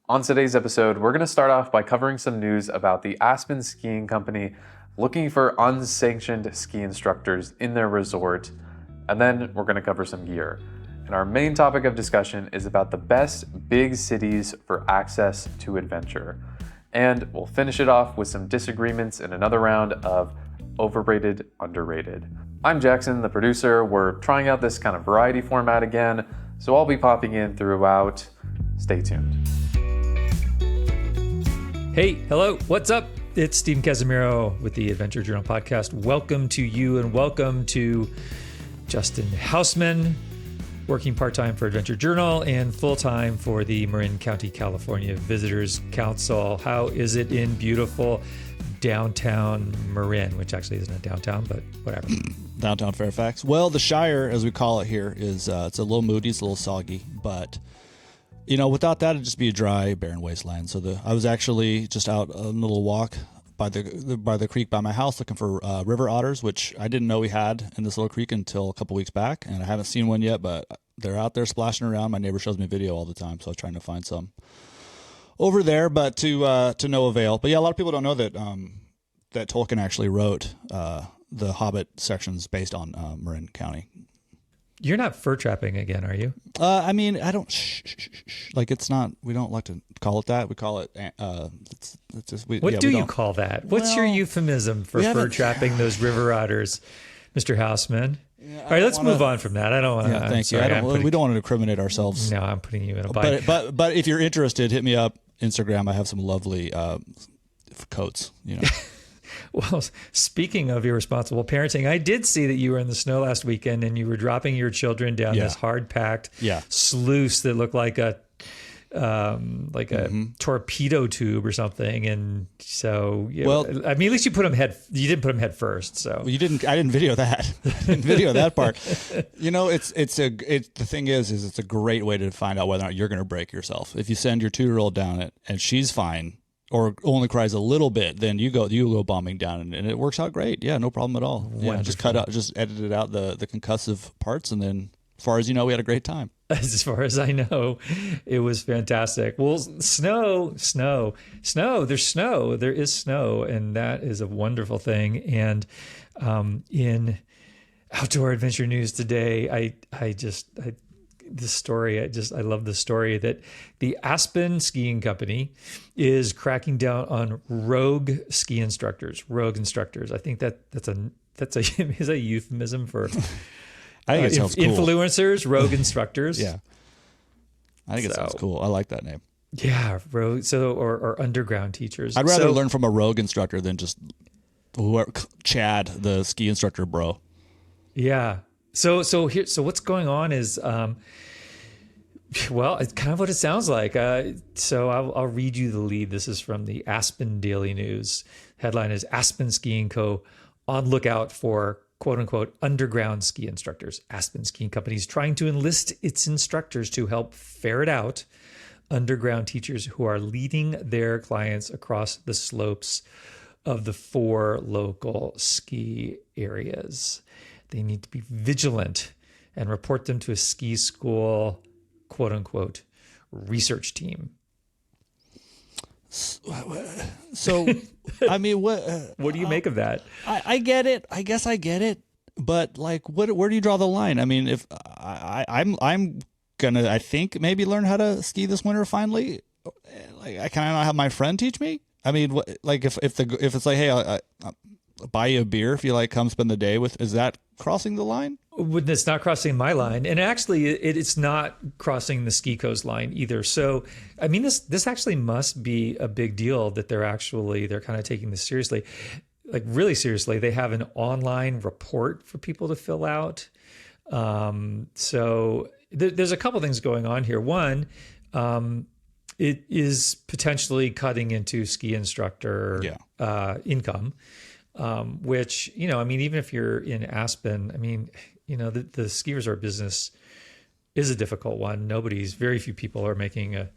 On today's episode, we're going to start off by covering some news about the Aspen Skiing Company looking for unsanctioned ski instructors in their resort, and then we're going to cover some gear. And our main topic of discussion is about the best big cities for access to adventure. And we'll finish it off with some disagreements in another round of Overrated, Underrated. I'm Jackson, the producer. We're trying out this kind of variety format again, so I'll be popping in throughout. Stay tuned. Hey, hello, what's up? It's Stephen Casimiro with the Adventure Journal podcast. Welcome to you and welcome to Justin Hausman, working part-time for Adventure Journal and full-time for the Marin County, California Visitors Council. How is it in beautiful downtown Marin, which actually isn't a downtown, but whatever. Downtown Fairfax. Well, the Shire, as we call it here, is it's a little moody, it's a little soggy, but you know, without that, it'd just be a dry, barren wasteland. So I was actually just out on a little walk by the creek by my house looking for river otters, which I didn't know we had in this little creek until a couple weeks back, and I haven't seen one yet, but they're out there splashing around. My neighbor shows me video all the time, so I was trying to find some over there, but to no avail. But yeah, a lot of people don't know that that Tolkien actually wrote the Hobbit sections based on Marin County. You're not fur trapping again, are you? I mean, I don't like it's not. We don't like to call it that. We call it. It's just, what do you call that? What's your euphemism for fur trapping those river otters, Mr. Hausman? Yeah, all right, let's move on from that. I don't want to. Yeah, thank you. We don't want to incriminate ourselves. No, I'm putting you in a bind. But if you're interested, hit me up Instagram. I have some lovely coats. You know. Well, speaking of irresponsible parenting, I did see that you were in the snow last weekend and you were dropping your children down this hard-packed sluice that looked like a torpedo tube or something. And so, I mean, at least you put them you didn't put them head first. So well, you didn't. I didn't video that. I didn't video that part. You know, the thing is it's a great way to find out whether or not you're going to break yourself. If you send your 2-year-old down it and she's fine, or only cries a little bit, then you go bombing down, and it works out great. Yeah, no problem at all. Yeah, just edited out the concussive parts, and then as far as you know, we had a great time. As far as I know, it was fantastic. Well, snow. There's snow. There is snow, and that is a wonderful thing. And in outdoor adventure news today, I love the story that the Aspen Skiing Company is cracking down on rogue ski instructors, I think that's a euphemism for I think it sounds cool. Influencers, rogue instructors. Yeah. I think it sounds cool. I like that name. Yeah, rogue. So, or underground teachers. I'd rather learn from a rogue instructor than just Chad, the ski instructor bro. Yeah. So what's going on is, it's kind of what it sounds like. So I'll read you the lead. This is from the Aspen Daily News. Headline is Aspen Skiing Co. on lookout for quote unquote underground ski instructors. Aspen Skiing Company is trying to enlist its instructors to help ferret out underground teachers who are leading their clients across the slopes of the 4 local ski areas. They need to be vigilant and report them to a ski school, quote unquote, research team. So, I mean, what do you make of that? I get it. I guess I get it. But like, where do you draw the line? I mean, if I'm gonna, I think maybe learn how to ski this winter finally. Like, can I not have my friend teach me? I mean, like if it's like, hey, I'll buy you a beer if you like come spend the day with, is that crossing the line? It's not crossing my line, and actually it's not crossing the Ski Co's line either. So I mean, this actually must be a big deal that they're kind of taking this seriously, like really seriously. They have an online report for people to fill out. So there's a couple things going on here. One, it is potentially cutting into ski instructor income. Which, you know, I mean, even if you're in Aspen, I mean, you know, the ski resort business is a difficult one. Very few people are making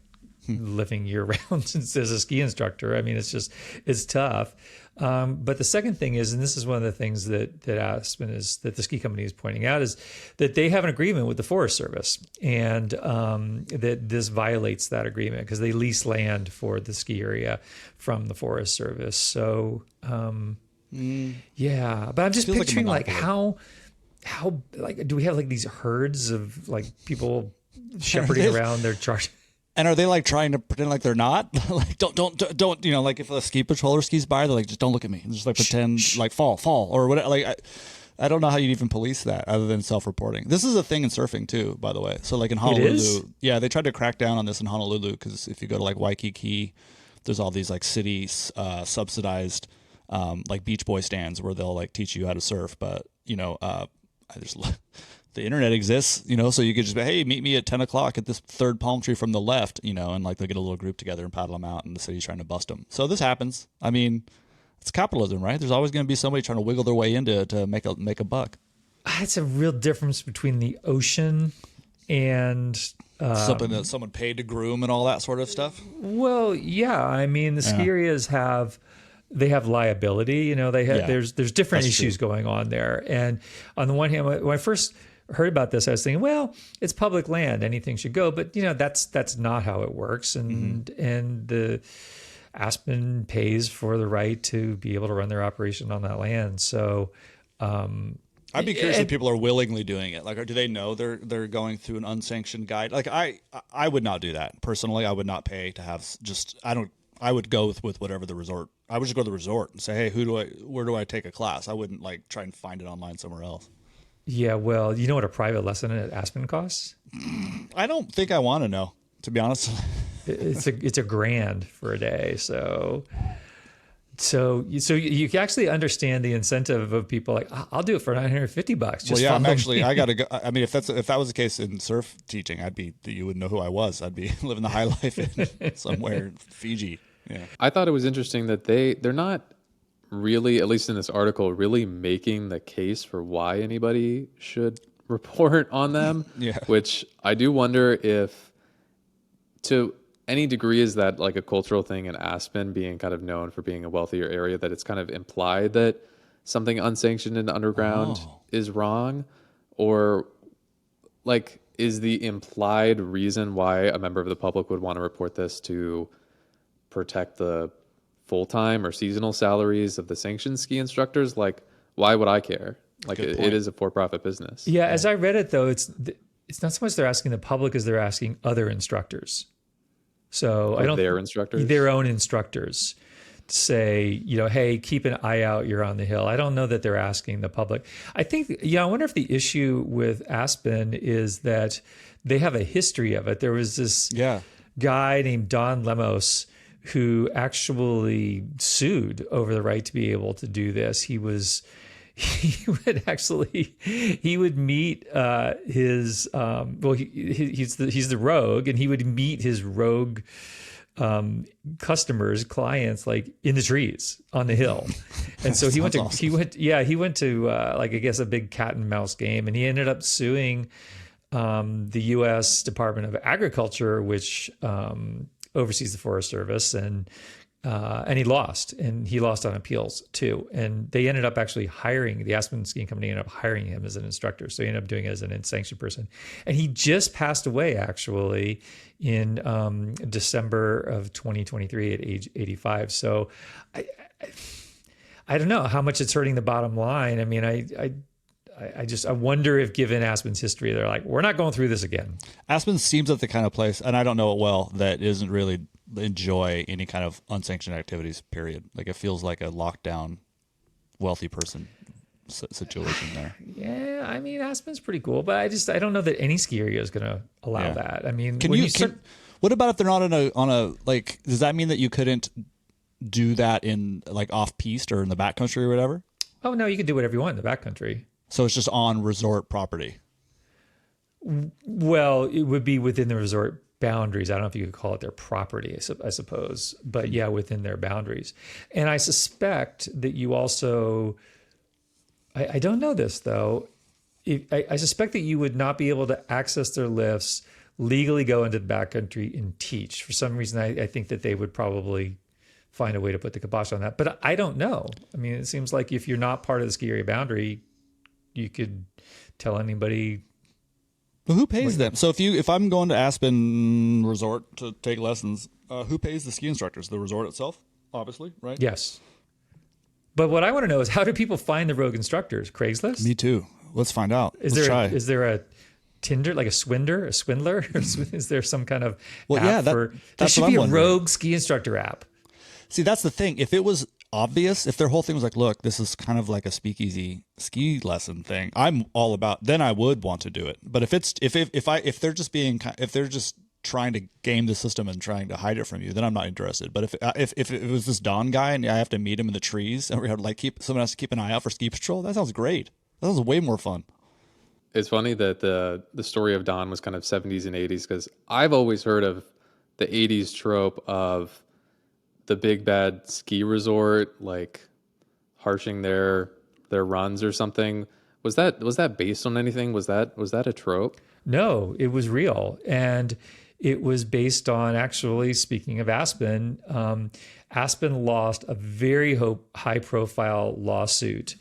living year round as a ski instructor. I mean, it's tough. But the second thing is, and this is one of the things that that the ski company is pointing out, is that they have an agreement with the Forest Service, and that this violates that agreement because they lease land for the ski area from the Forest Service. So, yeah, but I'm just Feels like a picturing like monopoly. how like do we have like these herds of like people shepherding around their charge? And are they like trying to pretend like they're not? Like don't like if a ski patroller skis by, they're like, just don't look at me. And just like pretend like fall or whatever. Like I don't know how you'd even police that other than self-reporting. This is a thing in surfing too, by the way. So like in Honolulu, yeah, they tried to crack down on this in Honolulu because if you go to like Waikiki, there's all these like city subsidized like beach boy stands where they'll like teach you how to surf. But there's the internet exists, so you could just be, hey, meet me at 10 o'clock at this third palm tree from the left, and like they'll get a little group together and paddle them out, and the city's trying to bust them. So this happens. I mean, it's capitalism, right? There's always going to be somebody trying to wiggle their way into to make a buck. It's a real difference between the ocean and Something that someone paid to groom and all that sort of stuff. well, yeah. I mean, the ski areas have liability. There's different issues going on there. And on the one hand, when I first heard about this, I was thinking, well, it's public land, anything should go. But that's not how it works. And the Aspen pays for the right to be able to run their operation on that land. So I'd be curious if people are willingly doing it. Like, do they know they're going through an unsanctioned guide? Like, I would not do that personally. I would not pay to have I would go with whatever the resort. I would just go to the resort and say, hey, where do I take a class? I wouldn't like try and find it online somewhere else. yeah, well, you know what a private lesson at Aspen costs? I don't think I want to know, to be honest. It's $1,000 for a day. So you can actually understand the incentive of people like, I'll do it for $950. Just Well, yeah, I got to go. I mean, if that was the case in surf teaching, you wouldn't know who I was. I'd be living the high life in somewhere in Fiji. Yeah. I thought it was interesting that they're not really, at least in this article, really making the case for why anybody should report on them. Yeah. Which I do wonder if, to any degree, is that like a cultural thing in Aspen, being kind of known for being a wealthier area, that it's kind of implied that something unsanctioned and underground is wrong? Or like, is the implied reason why a member of the public would want to report this to protect the full-time or seasonal salaries of the sanctioned ski instructors? Like, why would I care? Like, it is a for-profit business. Yeah, as I read it though, it's not so much they're asking the public as they're asking other instructors. So I don't their instructors, their own instructors, say, hey, keep an eye out. You're on the hill. I don't know that they're asking the public. I think, I wonder if the issue with Aspen is that they have a history of it. There was this guy named Don Lemos who actually sued over the right to be able to do this. He would meet his he's the rogue, and he would meet his rogue clients like in the trees on the hill. And so he went to like, I guess, a big cat and mouse game, and he ended up suing the US Department of Agriculture, which oversees the Forest Service, and he lost on appeals too. And they ended up actually hiring, the Aspen Skiing Company ended up hiring him as an instructor. So he ended up doing it as an unsanctioned person. And he just passed away actually in December of 2023 at age 85. So I don't know how much it's hurting the bottom line. I mean, I wonder if, given Aspen's history, they're like, we're not going through this again. Aspen seems like the kind of place, and I don't know it well, that isn't really enjoy any kind of unsanctioned activities, period. Like, it feels like a lockdown wealthy person situation there. Yeah, I mean, Aspen's pretty cool, but I don't know that any ski area is going to allow that. I mean, what about if they're not on a like, does that mean that you couldn't do that in like off piste or in the backcountry or whatever? Oh no, you can do whatever you want in the backcountry. So it's just on resort property. Well, it would be within the resort boundaries. I don't know if you could call it their property, I suppose, but yeah, within their boundaries. And I suspect that you also, I don't know this though, I suspect that you would not be able to access their lifts legally go into the backcountry and teach. For some reason, I think that they would probably find a way to put the kibosh on that. But I don't know. I mean, it seems like if you're not part of the ski area boundary, you could tell anybody. But who pays them? So if I'm going to Aspen Resort to take lessons, who pays the ski instructors? The resort itself, obviously, right? Yes. But what I want to know is, how do people find the rogue instructors? Craigslist? Me too. Let's find out. Is there a Tinder, like a swindler? Is there some kind of app there should be a rogue ski instructor app. See, that's the thing. If it was obvious, if their whole thing was like, look, this is kind of like a speakeasy ski lesson thing, I'm all about, then I would want to do it. But if they're just trying to game the system and trying to hide it from you, then I'm not interested. But if it was this Don guy and I have to meet him in the trees and we have to like someone has to keep an eye out for ski patrol, that sounds great. That sounds way more fun. It's funny that the story of Don was kind of 70s and 80s, because I've always heard of the 80s trope of the big bad ski resort, like harshing their runs or something. Was that based on anything? Was that a trope? No, it was real. And it was based on, actually, speaking of Aspen, Aspen lost a very high profile lawsuit,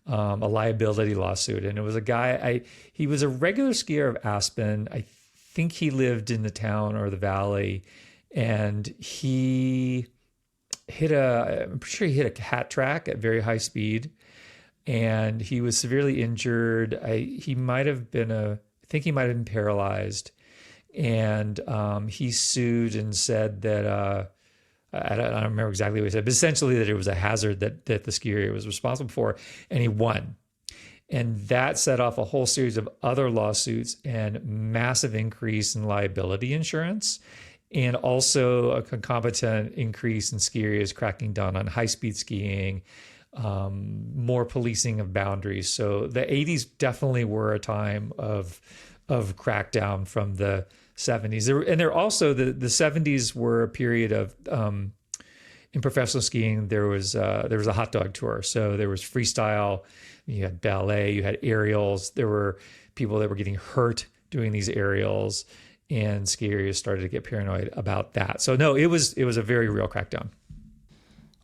a liability lawsuit. And it was a guy, he was a regular skier of Aspen. I think he lived in the town or the valley, and I'm pretty sure he hit a hat track at very high speed, and he was severely injured. I think he might have been paralyzed, and he sued and said that I don't remember exactly what he said, but essentially that it was a hazard that the ski area was responsible for, and he won. And that set off a whole series of other lawsuits and massive increase in liability insurance, and also a concomitant increase in ski areas cracking down on high-speed skiing, more policing of boundaries. So the 80s definitely were a time of crackdown from the 70s. There also the 70s were a period of in professional skiing. There was a hot dog tour, so there was freestyle. You had ballet, you had aerials. There were people that were getting hurt doing these aerials, and ski areas started to get paranoid about that. So no, it was a very real crackdown.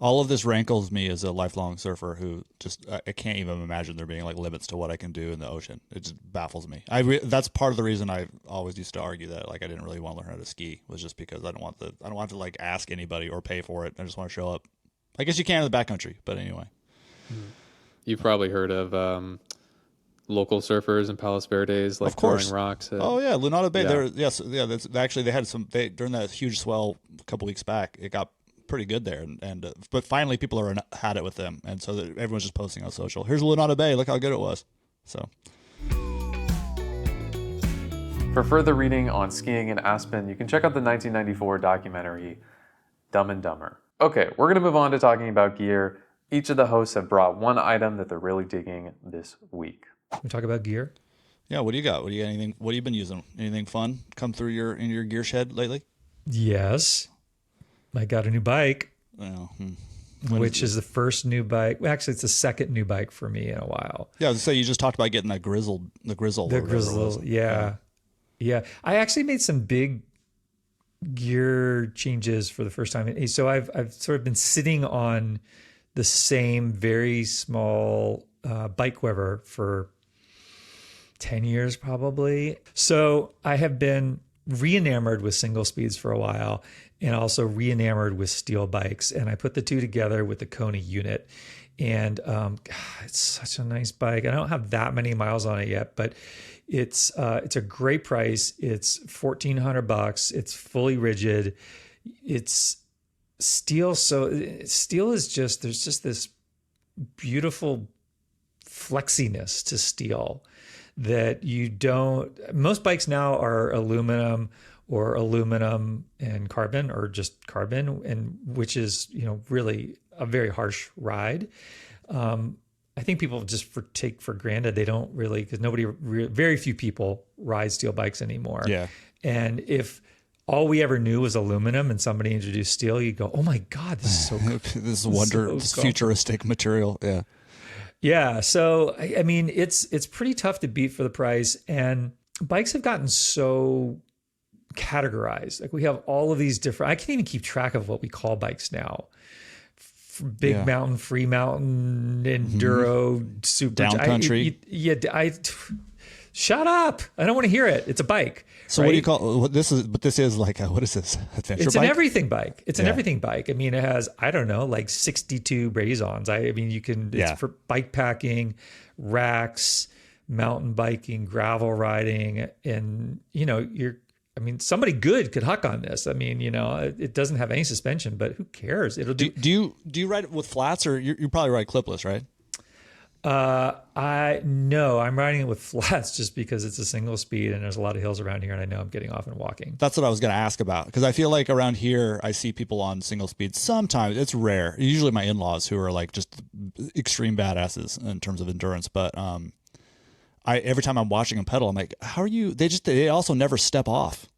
All of this rankles me as a lifelong surfer who just, I can't even imagine there being like limits to what I can do in the ocean. It just baffles me. That's part of the reason I always used to argue that like I didn't really want to learn how to ski, was just because I don't want to like ask anybody or pay for it. I just want to show up. I guess you can in the backcountry, but anyway. You've probably heard of local surfers in Palos Verdes, like throwing rocks. Oh yeah, Lunada Bay. Yeah. That's actually they had during that huge swell a couple weeks back. It got pretty good there, but finally people had it with them, and so everyone's just posting on social. Here's Lunada Bay. Look how good it was. So. For further reading on skiing in Aspen, you can check out the 1994 documentary Dumb and Dumber. Okay, we're going to move on to talking about gear. Each of the hosts have brought one item that they're really digging this week. We talk about gear. Yeah, what do you got? What have you been using? Anything fun come through in your gear shed lately? Yes, I got a new bike. Oh, Which is the first new bike. Well, actually, it's the second new bike for me in a while. Yeah, so you just talked about getting the Grizzle. The Grizzle, yeah. I actually made some big gear changes for the first time. So I've sort of been sitting on the same very small bike quiver for 10 years probably. So I have been re-enamored with single speeds for a while, and also re-enamored with steel bikes. And I put the two together with the Kona unit. And it's such a nice bike. I don't have that many miles on it yet, but it's a great price. It's $1,400. It's fully rigid. It's steel. So steel is there's just this beautiful flexiness to steel that most bikes now are aluminum and carbon, or just carbon, and which is, really a very harsh ride. I think people just take for granted. They don't really, because very few people ride steel bikes anymore. Yeah. And if all we ever knew was aluminum and somebody introduced steel, you go, oh my God, this is so good. This is futuristic material. Yeah. Yeah. So, I mean, it's pretty tough to beat for the price. And bikes have gotten so categorized. Like we have all of these different, I can't even keep track of what we call bikes now. Big mountain, free mountain, enduro, super down country. Shut up. I don't want to hear it. It's a bike. So right? what do you call this? This is like what is this? Adventure It's bike? an everything bike. It's an everything bike. I mean, it has, I don't know, like 62 braze-ons. I mean, you can, it's for bike packing, racks, mountain biking, gravel riding, and somebody good could huck on this. I mean, it doesn't have any suspension, but who cares? It'll do. Do you ride it with flats, or you probably ride clipless, right? I'm riding it with flats just because it's a single speed and there's a lot of hills around here, and I know I'm getting off and walking. That's what I was going to ask about, because I feel like around here I see people on single speed. Sometimes it's rare. Usually my in-laws who are like just extreme badasses in terms of endurance, but every time I'm watching them pedal, I'm like, how are you? They also never step off.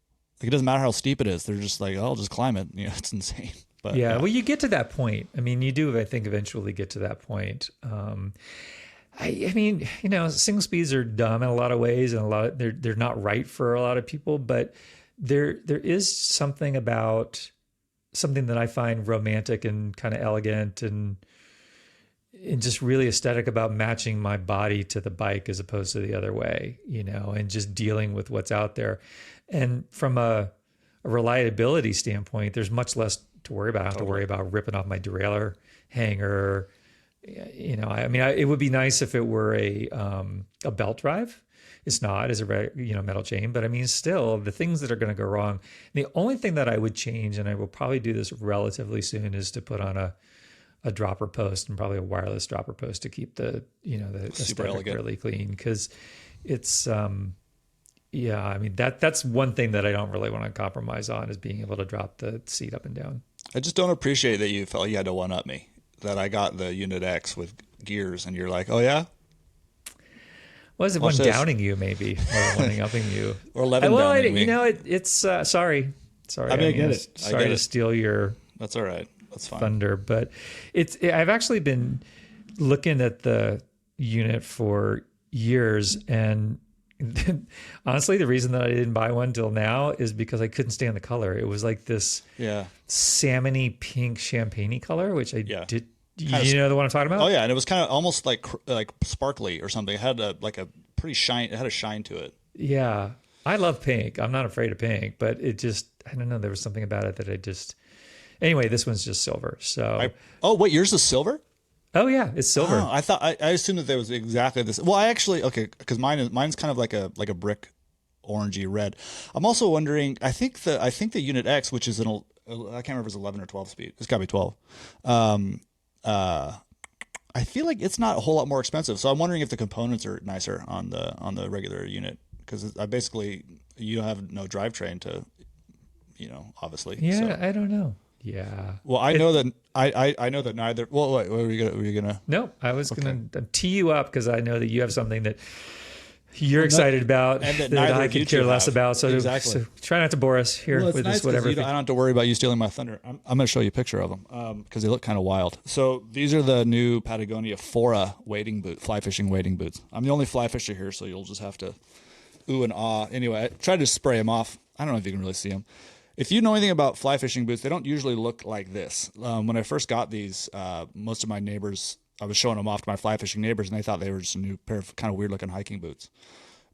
Like, it doesn't matter how steep it is. They're just like, oh, I'll just climb it. It's insane. But well, you get to that point. I mean, you do, I think, eventually get to that point. I mean, single speeds are dumb in a lot of ways, and they're not right for a lot of people. But there is something about something that I find romantic and kind of elegant and just really aesthetic about matching my body to the bike as opposed to the other way, and just dealing with what's out there. And from a reliability standpoint, there's much less to worry about. I don't have to worry about ripping off my derailleur hanger. I mean, it would be nice if it were a belt drive. It's not, as a metal chain, but I mean, still the things that are going to go wrong. The only thing that I would change, and I will probably do this relatively soon, is to put on a dropper post, and probably a wireless dropper post, to keep the aesthetic really clean, because it's I mean, that's one thing that I don't really want to compromise on, is being able to drop the seat up and down. I just don't appreciate that you felt you had to one up me, that I got the Unit X with gears and you're like, oh yeah? Was it one downing you, maybe, or one upping you, or 11 downing me? It's sorry. I mean, I get it. Sorry to steal your. That's all right. That's fine. Thunder, but I've actually been looking at the unit for years, and honestly, the reason that I didn't buy one till now is because I couldn't stand the color. It was like this salmony pink champagne color, which I did. You know the one I'm talking about? Oh yeah, and it was kind of almost like sparkly or something. It had a pretty shine. It had a shine to it. Yeah, I love pink. I'm not afraid of pink, but it just, I don't know. There was something about it that I just. Anyway, this one's just silver. So. Wait, yours is silver? Oh yeah, it's silver. Oh, I thought I assumed that there was exactly this. Well, I actually because mine's kind of like a brick orangey red. I'm also wondering. I think the Unit X, which is I can't remember if it's 11 or 12 speed. It's got to be 12. I feel like it's not a whole lot more expensive. So I'm wondering if the components are nicer on the regular unit, because I basically, you have no drivetrain to, obviously. Yeah, so. I don't know. Yeah. Well, I know that I know that neither. Well, wait, were you gonna? No, I was gonna tee you up, because I know that you have something that you're excited about, and that I could care less about. So, exactly. So try not to bore us here with nice this whatever. I don't have to worry about you stealing my thunder. I'm going to show you a picture of them because they look kind of wild. So these are the new Patagonia Fora fly fishing wading boots. I'm the only fly fisher here, so you'll just have to ooh and ah. Anyway, I tried to spray them off. I don't know if you can really see them. If you know anything about fly fishing boots, they don't usually look like this. When I first got these, most of my neighbors, I was showing them off to my fly fishing neighbors, and they thought they were just a new pair of kind of weird looking hiking boots.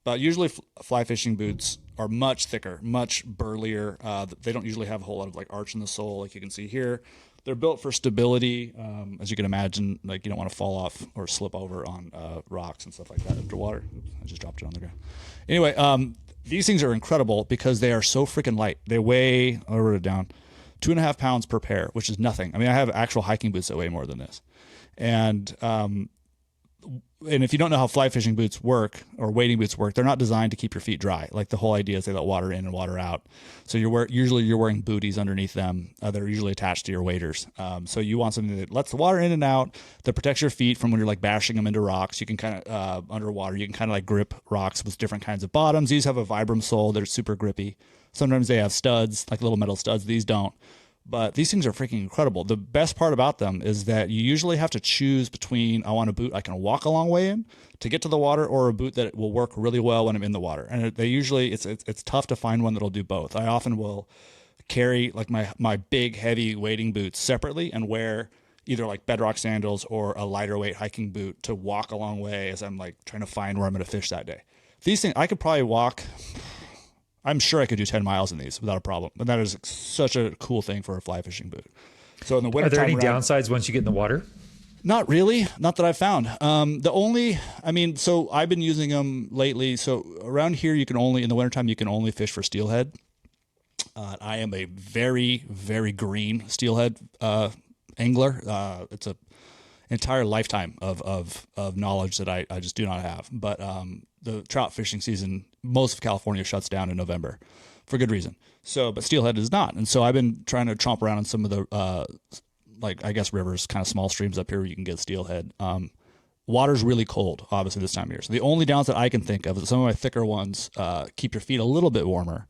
But usually fly fishing boots are much thicker, much burlier. They don't usually have a whole lot of like arch in the sole, like you can see here. They're built for stability. As you can imagine, like you don't want to fall off or slip over on rocks and stuff like that underwater. Oops, I just dropped it on the ground. Anyway, these things are incredible because they are so freaking light. They weigh, I wrote it down, 2.5 pounds per pair, which is nothing. I mean, I have actual hiking boots that weigh more than this. And if you don't know how fly fishing boots work or wading boots work, they're not designed to keep your feet dry. Like the whole idea is they let water in and water out. So usually you're wearing booties underneath them. They're usually attached to your waders. So you want something that lets the water in and out, that protects your feet from when you're like bashing them into rocks. You can kind of underwater, you can kind of like grip rocks with different kinds of bottoms. These have a Vibram sole. They're super grippy. Sometimes they have studs, like little metal studs. These don't. But these things are freaking incredible. The best part about them is that you usually have to choose between, I want a boot I can walk a long way in to get to the water, or a boot that will work really well when I'm in the water. And they usually, it's tough to find one that'll do both. I often will carry like my big heavy wading boots separately and wear either like bedrock sandals or a lighter weight hiking boot to walk a long way as I'm like trying to find where I'm going to fish that day. These things, I could probably walk, I'm sure I could do 10 miles in these without a problem. And that is such a cool thing for a fly fishing boot. So in the winter, are there any downsides once you get in the water? Not really, not that I've found. So I've been using them lately. So around here, in the wintertime, you can only fish for steelhead. I am a very, very green steelhead angler. It's a entire lifetime of knowledge that I just do not have. But the trout fishing season, most of California shuts down in November for good reason. So, but steelhead is not. And so I've been trying to chomp around in some of the, rivers, kind of small streams up here where you can get steelhead. Water's really cold, obviously, this time of year. So the only downside I can think of is some of my thicker ones keep your feet a little bit warmer.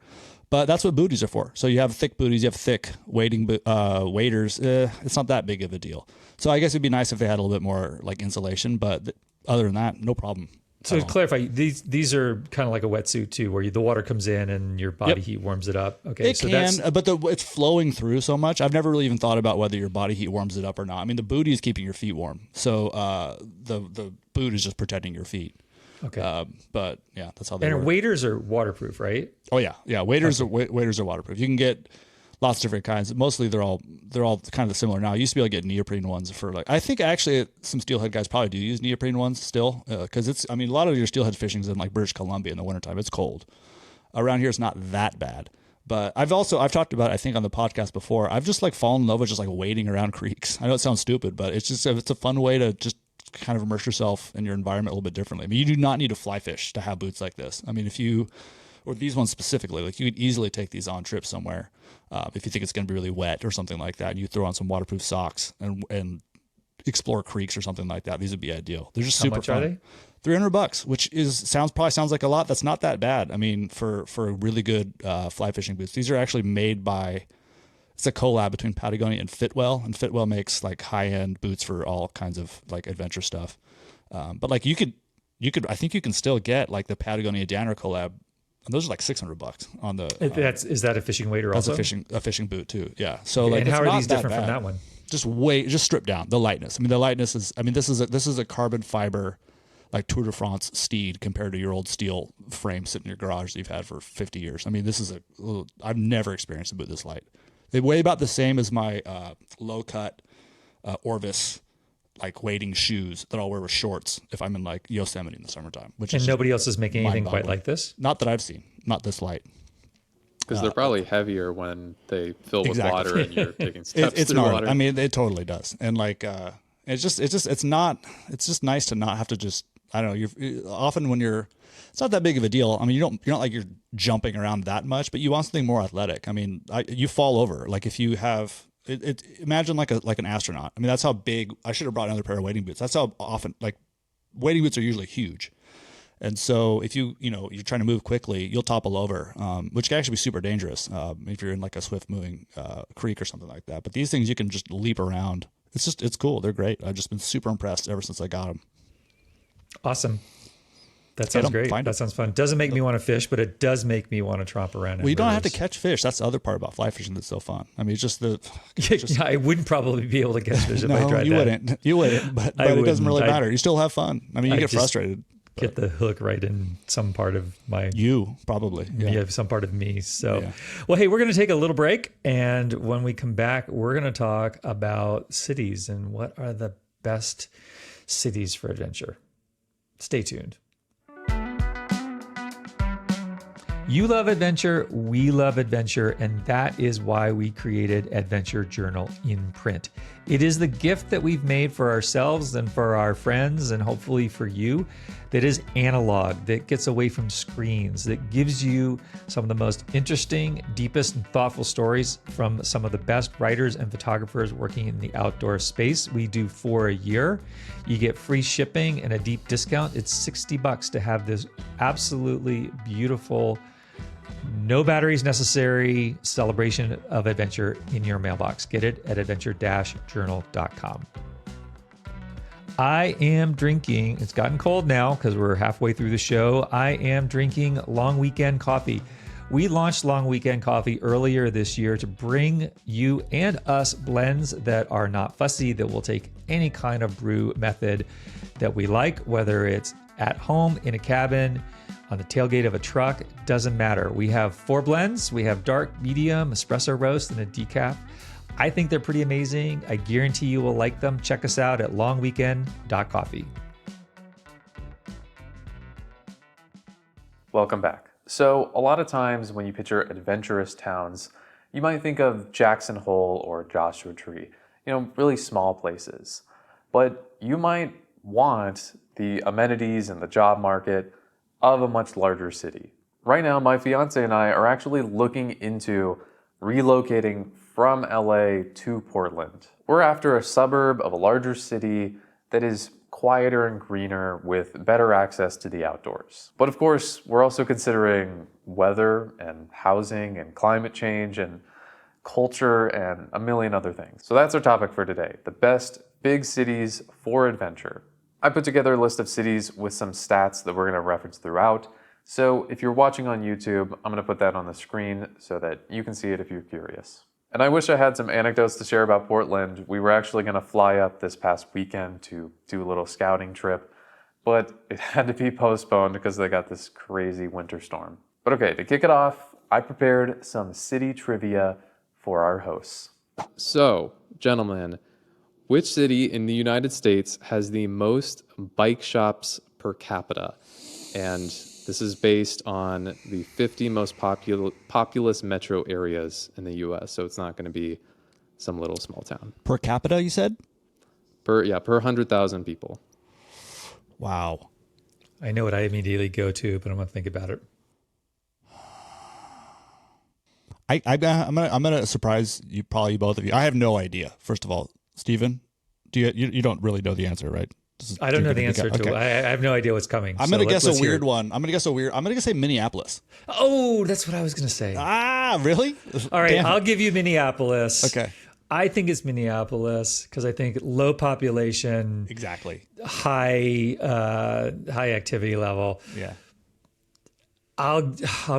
But that's what booties are for. So you have thick booties, you have thick waders. It's not that big of a deal. So I guess it'd be nice if they had a little bit more like insulation. But other than that, no problem. So to clarify, these are kind of like a wetsuit too, where the water comes in and your body heat warms it up. Okay, it can, but it's flowing through so much. I've never really even thought about whether your body heat warms it up or not. I mean, the booty is keeping your feet warm, so the boot is just protecting your feet. Okay, but yeah, that's how they work. And waders are waterproof, right? Oh yeah. Waders are waterproof. You can get lots of different kinds. Mostly they're all kind of similar now. I used to be able to get neoprene ones for I think actually some steelhead guys probably do use neoprene ones still because a lot of your steelhead fishing's in like British Columbia in the wintertime. It's cold. Around here it's not that bad. But I've talked about it, I think on the podcast before. I've just like fallen in love with just like wading around creeks. I know it sounds stupid, but it's a fun way to just kind of immerse yourself in your environment a little bit differently. I mean, you do not need to fly fish to have boots like this. I mean, or these ones specifically, like you could easily take these on trips somewhere if you think it's going to be really wet or something like that. And you throw on some waterproof socks and explore creeks or something like that. These would be ideal. They're just super fun. How much are they? $300, which probably sounds like a lot. That's not that bad. I mean, for really good fly fishing boots. These are actually made by. It's a collab between Patagonia and Fitwell, and Fitwell makes like high-end boots for all kinds of like adventure stuff. But like you could, I think you can still get like the Patagonia Danner collab. And those are like $600 on the. Is that a fishing wader also? That's a fishing boot too. Yeah. So like, and how are these different from that one? Just stripped down the lightness. I mean, the lightness is. I mean, this is a carbon fiber, like Tour de France steed compared to your old steel frame sitting in your garage that you've had for 50 years. I mean, I've never experienced a boot this light. They weigh about the same as my low cut Orvis like wading shoes that I'll wear with shorts if I'm in like Yosemite in the summertime. And nobody else is making anything quite like this? Not that I've seen. Not this light. Because they're probably heavier when they fill with water and you're taking steps it's through gnarly. water. I mean, it totally does. And like, it's just nice to not have to just, I don't know. Often when it's not that big of a deal. I mean, you're not like you're jumping around that much, but you want something more athletic. I mean, you fall over. Like if you have, imagine like an astronaut. I mean, that's how big. I should have brought another pair of wading boots. That's how often like wading boots are usually huge. And so if you're trying to move quickly, you'll topple over, which can actually be super dangerous if you're in like a swift moving creek or something like that. But these things you can just leap around. It's cool. They're great. I've just been super impressed ever since I got them. Awesome. That sounds great. That sounds fun. Doesn't make me want to fish, but it does make me want to tromp around. Well, you don't have to catch fish. That's the other part about fly fishing that's so fun. I mean, it's just yeah, I wouldn't probably be able to catch fish if I tried that. You wouldn't, but it doesn't really matter. You still have fun. I mean, you get frustrated. Get the hook right in some part of you probably some part of me. So, well, hey, we're going to take a little break, and when we come back, we're going to talk about cities and what are the best cities for adventure. Stay tuned. You love adventure, we love adventure, and that is why we created Adventure Journal in print. It is the gift that we've made for ourselves and for our friends and hopefully for you that is analog, that gets away from screens, that gives you some of the most interesting, deepest, and thoughtful stories from some of the best writers and photographers working in the outdoor space. We do 4 a year. You get free shipping and a deep discount. It's $60 to have this absolutely beautiful No batteries necessary. Celebration of adventure in your mailbox. Get it at adventure-journal.com. I am drinking, it's gotten cold now because we're halfway through the show. I am drinking Long Weekend Coffee. We launched Long Weekend Coffee earlier this year to bring you and us blends that are not fussy, that will take any kind of brew method that we like, whether it's at home, in a cabin, on the tailgate of a truck, doesn't matter. We have 4 blends. We have dark, medium, espresso roast, and a decaf. I think they're pretty amazing. I guarantee you will like them. Check us out at longweekend.coffee. Welcome back. So a lot of times when you picture adventurous towns, you might think of Jackson Hole or Joshua Tree, really small places. But you might want the amenities and the job market of a much larger city. Right now, my fiance and I are actually looking into relocating from LA to Portland. We're after a suburb of a larger city that is quieter and greener with better access to the outdoors. But of course, we're also considering weather and housing and climate change and culture and a million other things. So that's our topic for today, the best big cities for adventure. I put together a list of cities with some stats that we're going to reference throughout. So if you're watching on YouTube, I'm going to put that on the screen so that you can see it if you're curious. And I wish I had some anecdotes to share about Portland. We were actually going to fly up this past weekend to do a little scouting trip, but it had to be postponed because they got this crazy winter storm. But okay, to kick it off, I prepared some city trivia for our hosts. So, gentlemen, which city in the United States has the most bike shops per capita? And this is based on the 50 most populous metro areas in the U.S., so it's not going to be some little small town. Per capita, you said? Per 100,000 people. Wow. I know what I immediately go to, but I'm going to think about it. I'm gonna surprise you, probably both of you. I have no idea. First of all, Stephen, you don't really know the answer, right? I don't know the answer to it. I have no idea what's coming. I'm going to guess a weird one. I'm going to say Minneapolis. Oh, that's what I was going to say. Ah, really? All right, Damn I'll it. give you Minneapolis. Okay. I think it's Minneapolis because I think low population, Exactly. high activity level. Yeah. I'll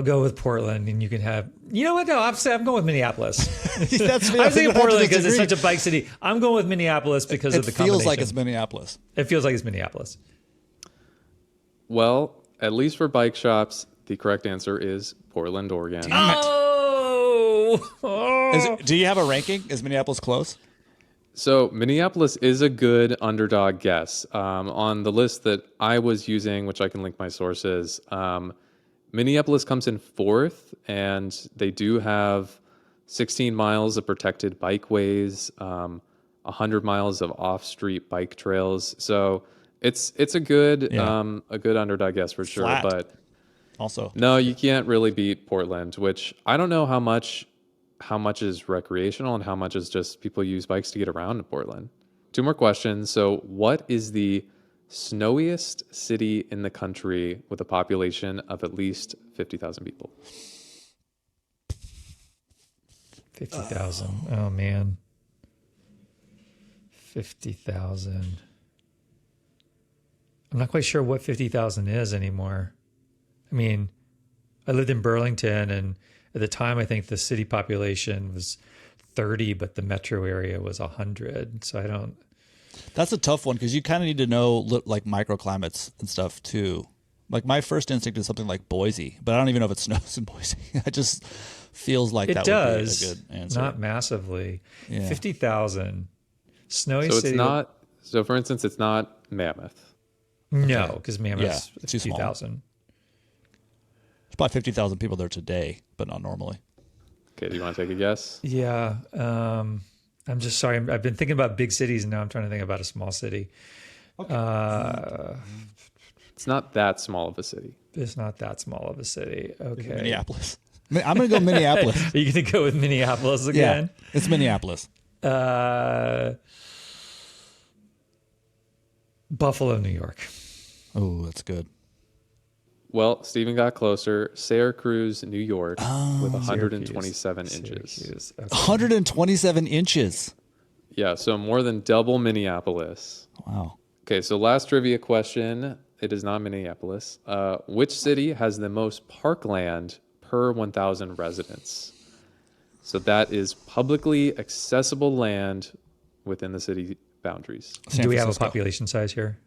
go with Portland, and you can have. You know what? No, I'm going with Minneapolis. That's I was thinking Portland because it's such a bike city. I'm going with Minneapolis because of the combination. It feels like it's Minneapolis. It feels like it's Minneapolis. Well, at least for bike shops, the correct answer is Portland, Oregon. Damn it. Oh! Do you have a ranking? Is Minneapolis close? So Minneapolis is a good underdog guess. On the list that I was using, which I can link my sources, Minneapolis comes in 4th, and they do have 16 miles of protected bikeways, 100 miles of off-street bike trails. So it's a good underdog guess for sure. Flat. But Also, no, you can't really beat Portland, which I don't know how much is recreational and how much is just people use bikes to get around in Portland. 2 more questions. So what is the snowiest city in the country with a population of at least 50,000 people? 50,000. Oh, man. 50,000. I'm not quite sure what 50,000 is anymore. I mean, I lived in Burlington, and at the time, I think the city population was 30, but the metro area was 100. So I don't. that's a tough one because you kind of need to know like microclimates and stuff too. Like my first instinct is something like Boise, but I don't even know if it snows in Boise. It just feels like It that does, would be a good answer. not massively. Yeah. 50,000. Snowy So city. it's not. So for instance, it's not Mammoth. No, because Mammoth's Yeah, too small. 50,000. There's probably 50,000 people there today, but not normally. Okay, do you want to take a guess? Yeah. I'm just sorry. I've been thinking about big cities, and now I'm trying to think about a small city. Okay. It's not that small of a city. It's not that small of a city. Okay. Minneapolis. I'm going to go Minneapolis. Are you going to go with Minneapolis Yeah, again? it's Minneapolis. Buffalo, New York. Oh, that's good. Well, Stephen got closer. Syracuse, New York, with Oh, 127 inches. Syracuse. Okay. 127 inches. Yeah, so more than double Minneapolis. Wow. Okay, so last trivia question. It is not Minneapolis. Which city has the most parkland per 1,000 residents? So that is publicly accessible land within the city boundaries. San Do we have a Francisco. population size here?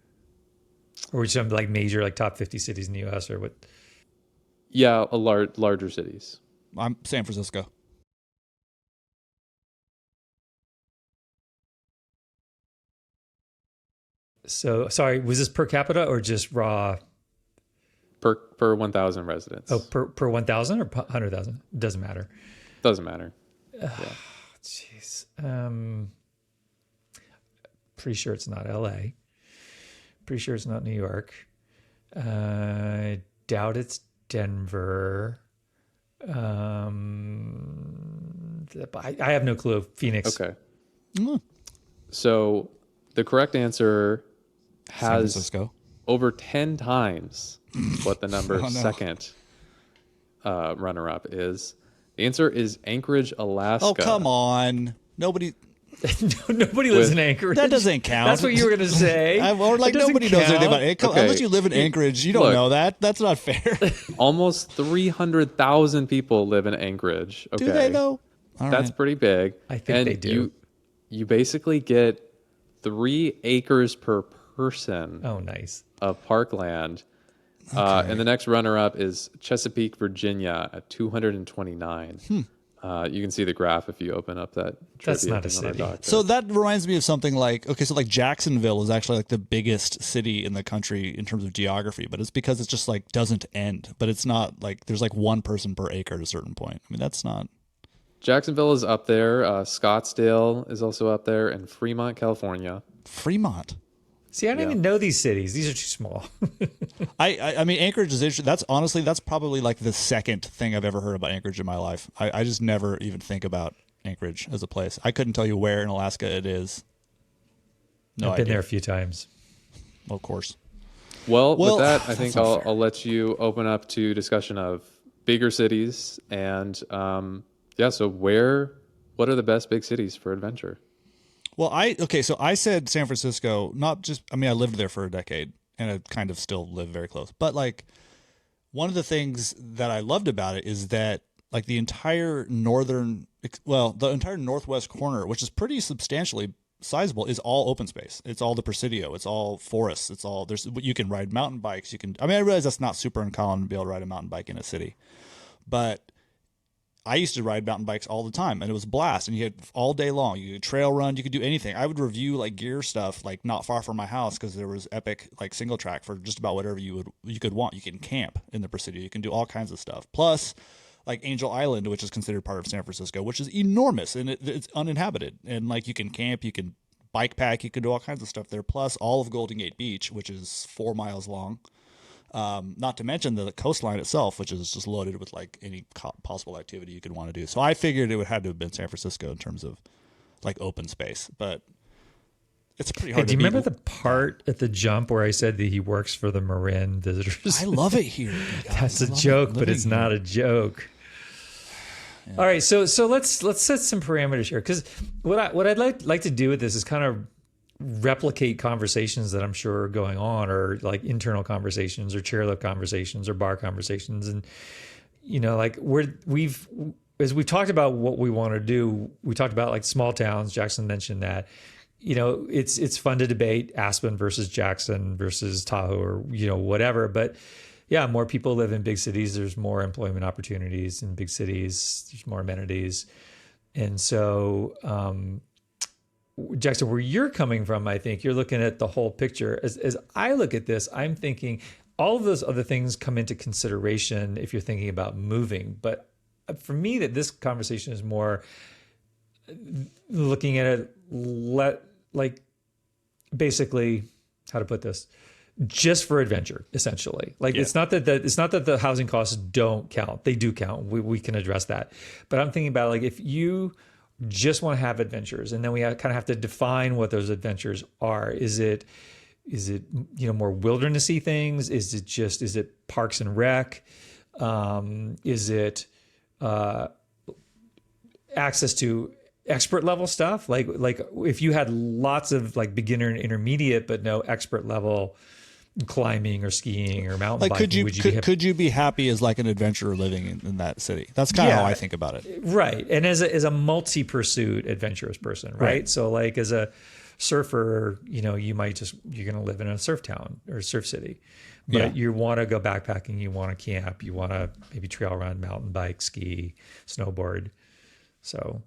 Or some like major, like top 50 cities in the US or what? Yeah, larger cities. I'm San Francisco. So, sorry, was this per capita or just raw? Per 1,000 residents. Oh, per 1,000 or 100,000? Doesn't matter. Doesn't matter. Jeez. Pretty sure it's not LA. Pretty sure it's not New York. I doubt it's Denver. I have no clue. Phoenix. Okay. Mm. So the correct answer San has Francisco. over 10 times what the number Oh, no. second runner-up is. The answer is Anchorage, Alaska. Oh, come on. Nobody. Nobody lives in Anchorage. That doesn't count. That's what you were going to say. Or like It doesn't nobody knows anything count. about it. Okay. Unless you live in Anchorage, you don't Look. know that. That's not fair. Almost 300,000 people live in Anchorage. Okay. Do they though? All That's right. pretty big. I think they do. You basically get 3 acres per person Oh, nice. of parkland. And the next runner-up is Chesapeake, Virginia at 229. You can see the graph if you open up that That's trivia not a thing on our city. doc there. So that reminds me of something like, okay, so like Jacksonville is actually like the biggest city in the country in terms of geography, but it's because it's just like doesn't end. But it's not like there's like one person per acre at a certain point. I mean, that's not. Jacksonville is up there. Scottsdale is also up there, and Fremont, California. Fremont. See, I don't even know these cities. These are too small. I mean, Anchorage is interesting. That's probably like the second thing I've ever heard about Anchorage in my life. I just never even think about Anchorage as a place. I couldn't tell you where in Alaska it is. No I've idea. been there a few times. Well, of course. Well, Well, with that, I that's think not I'll, fair. I'll let you open up to discussion of bigger cities and so what are the best big cities for adventure? Well, so I said San Francisco, not just, I mean, I lived there for a decade and I kind of still live very close. But like one of the things that I loved about it is that like the entire the entire northwest corner, which is pretty substantially sizable, is all open space. It's all the Presidio. It's all forests. You can ride mountain bikes. I realize that's not super uncommon to be able to ride a mountain bike in a city, but I used to ride mountain bikes all the time and it was a blast, and you had all day long. You could trail run, you could do anything. I would review like gear stuff like not far from my house because there was epic like single track for just about whatever you could want. You can camp in the Presidio. You can do all kinds of stuff. Plus like Angel Island, which is considered part of San Francisco, which is enormous and it's uninhabited. And like you can camp, you can bike pack, you can do all kinds of stuff there. Plus all of Golden Gate Beach, which is 4 miles long. Not to mention the coastline itself, which is just loaded with like any possible activity you could want to do. So I figured it would have to have been San Francisco in terms of like open space, but it's pretty Hey, hard do you to remember beat. the part at the jump where I said that he works for the Marin visitors? I love it here. That's I a love joke, it but it's living not a joke. All right, so let's set some parameters here, because what I'd like to do with this is kind of replicate conversations that I'm sure are going on, or like internal conversations or chairlift conversations or bar conversations. And, like as we've talked about what we want to do, we talked about like small towns. Jackson mentioned that, it's fun to debate Aspen versus Jackson versus Tahoe or, whatever. But yeah, more people live in big cities. There's more employment opportunities in big cities. There's more amenities. And so, Jackson, where you're coming from, I think you're looking at the whole picture. As I look at this, I'm thinking all of those other things come into consideration if you're thinking about moving. But for me, that this conversation is more looking at it, like basically, how to put this, just for adventure, essentially. Like it's not that the housing costs don't count; they do count. We can address that. But I'm thinking about like if you just want to have adventures, and then we kind of have to define what those adventures are. Is it Is it, more wildernessy things? Is it parks and rec? Is it access to expert level stuff? Like if you had lots of like beginner and intermediate, but no expert level climbing or skiing or mountain Like, biking, could you be happy as like an adventurer living in that city? That's kind of how I think about it. Right. And as a multi-pursuit adventurous person, right? So like as a surfer, you're going to live in a surf town or surf city, but you want to go backpacking, you want to camp, you want to maybe trail run, mountain bike, ski, snowboard. So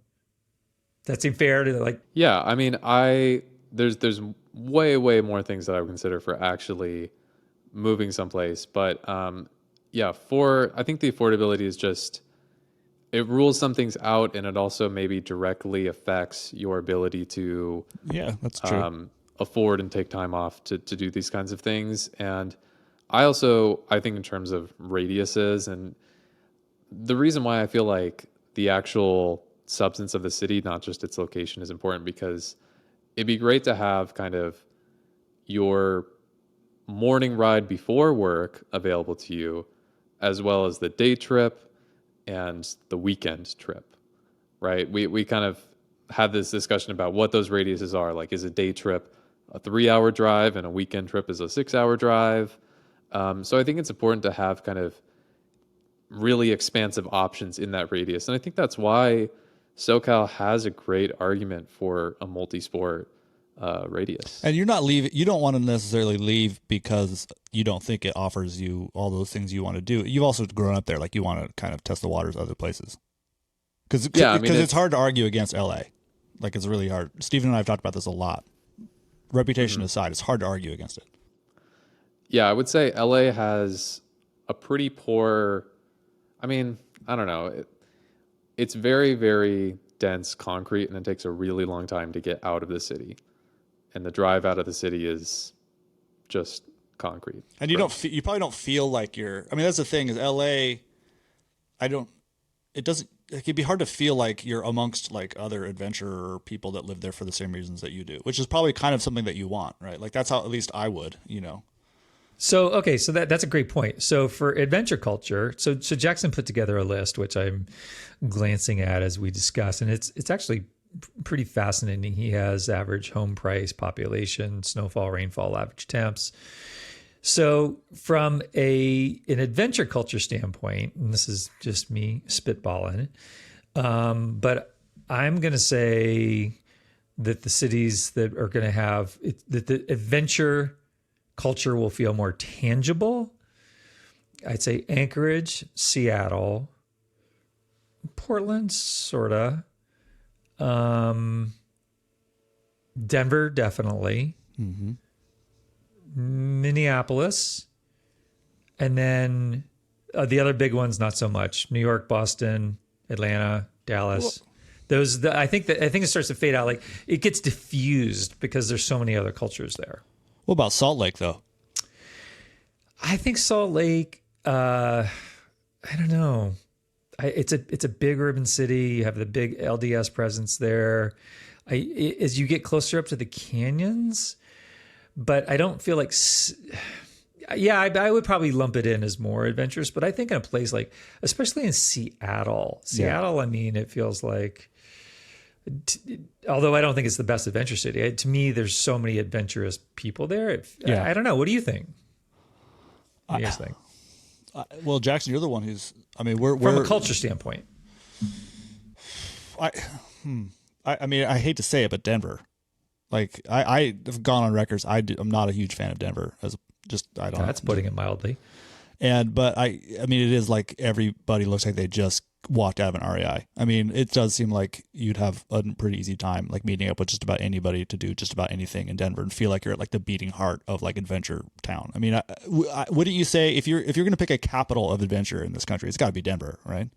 that seemed fair to like. Yeah, I mean, there's way more things that I would consider for actually moving someplace, but I think the affordability is just, it rules some things out, and it also maybe directly affects your ability to that's true. afford and take time off to do these kinds of things. And I think in terms of radiuses, and the reason why I feel like the actual substance of the city, not just its location, is important, because it'd be great to have kind of your morning ride before work available to you, as well as the day trip and the weekend trip, right? We kind of had this discussion about what those radiuses are. Like, is a day trip a 3-hour drive and a weekend trip is a 6-hour drive? So I think it's important to have kind of really expansive options in that radius. And I think that's why SoCal has a great argument for a multi-sport radius. And you're not leaving. You don't want to necessarily leave because you don't think it offers you all those things you want to do. You've also grown up there, like you want to kind of test the waters other places. Because it's hard to argue against LA. Like, it's really hard. Stephen and I have talked about this a lot. Reputation aside, it's hard to argue against it. Yeah, I would say LA has a pretty poor. I mean, I don't know. It's very, very dense concrete, and it takes a really long time to get out of the city. And the drive out of the city is just concrete. And you probably don't feel like you're. I mean, that's the thing is LA. It can be hard to feel like you're amongst like other adventurer people that live there for the same reasons that you do, which is probably kind of something that you want, right? Like, that's how at least I would, So, okay, so that's a great point. So for adventure culture, so Jackson put together a list, which I'm glancing at as we discuss, and it's actually pretty fascinating. He has average home price, population, snowfall, rainfall, average temps. So from an adventure culture standpoint, and this is just me spitballing, but I'm going to say that the cities that are going to have that the adventure culture will feel more tangible. I'd say Anchorage, Seattle, Portland, sorta. Denver, definitely. Mm-hmm. Minneapolis, and then the other big ones, not so much. New York, Boston, Atlanta, Dallas. I think it starts to fade out. Like, it gets diffused because there's so many other cultures there. What about Salt Lake, though? I think Salt Lake. I don't know. It's a big urban city. You have the big LDS presence there. As you get closer up to the canyons, but I don't feel like. Yeah, I would probably lump it in as more adventurous. But I think in a place like, especially in Seattle, I mean, it feels like. Although I don't think it's the best adventure city, to me, there's so many adventurous people there. I don't know. What do you think? What do you guys think? Well, Jackson, you're the one who's. I mean, we're from a culture standpoint. I mean, I hate to say it, but Denver. Like, I've gone on records. I'm not a huge fan of Denver. I don't. That's putting it mildly. But I mean, it is like everybody looks like they just walked out of an REI. I mean, it does seem like you'd have a pretty easy time like meeting up with just about anybody to do just about anything in Denver and feel like you're at like the beating heart of like adventure town. I mean, wouldn't you say if you're going to pick a capital of adventure in this country, it's got to be Denver, right?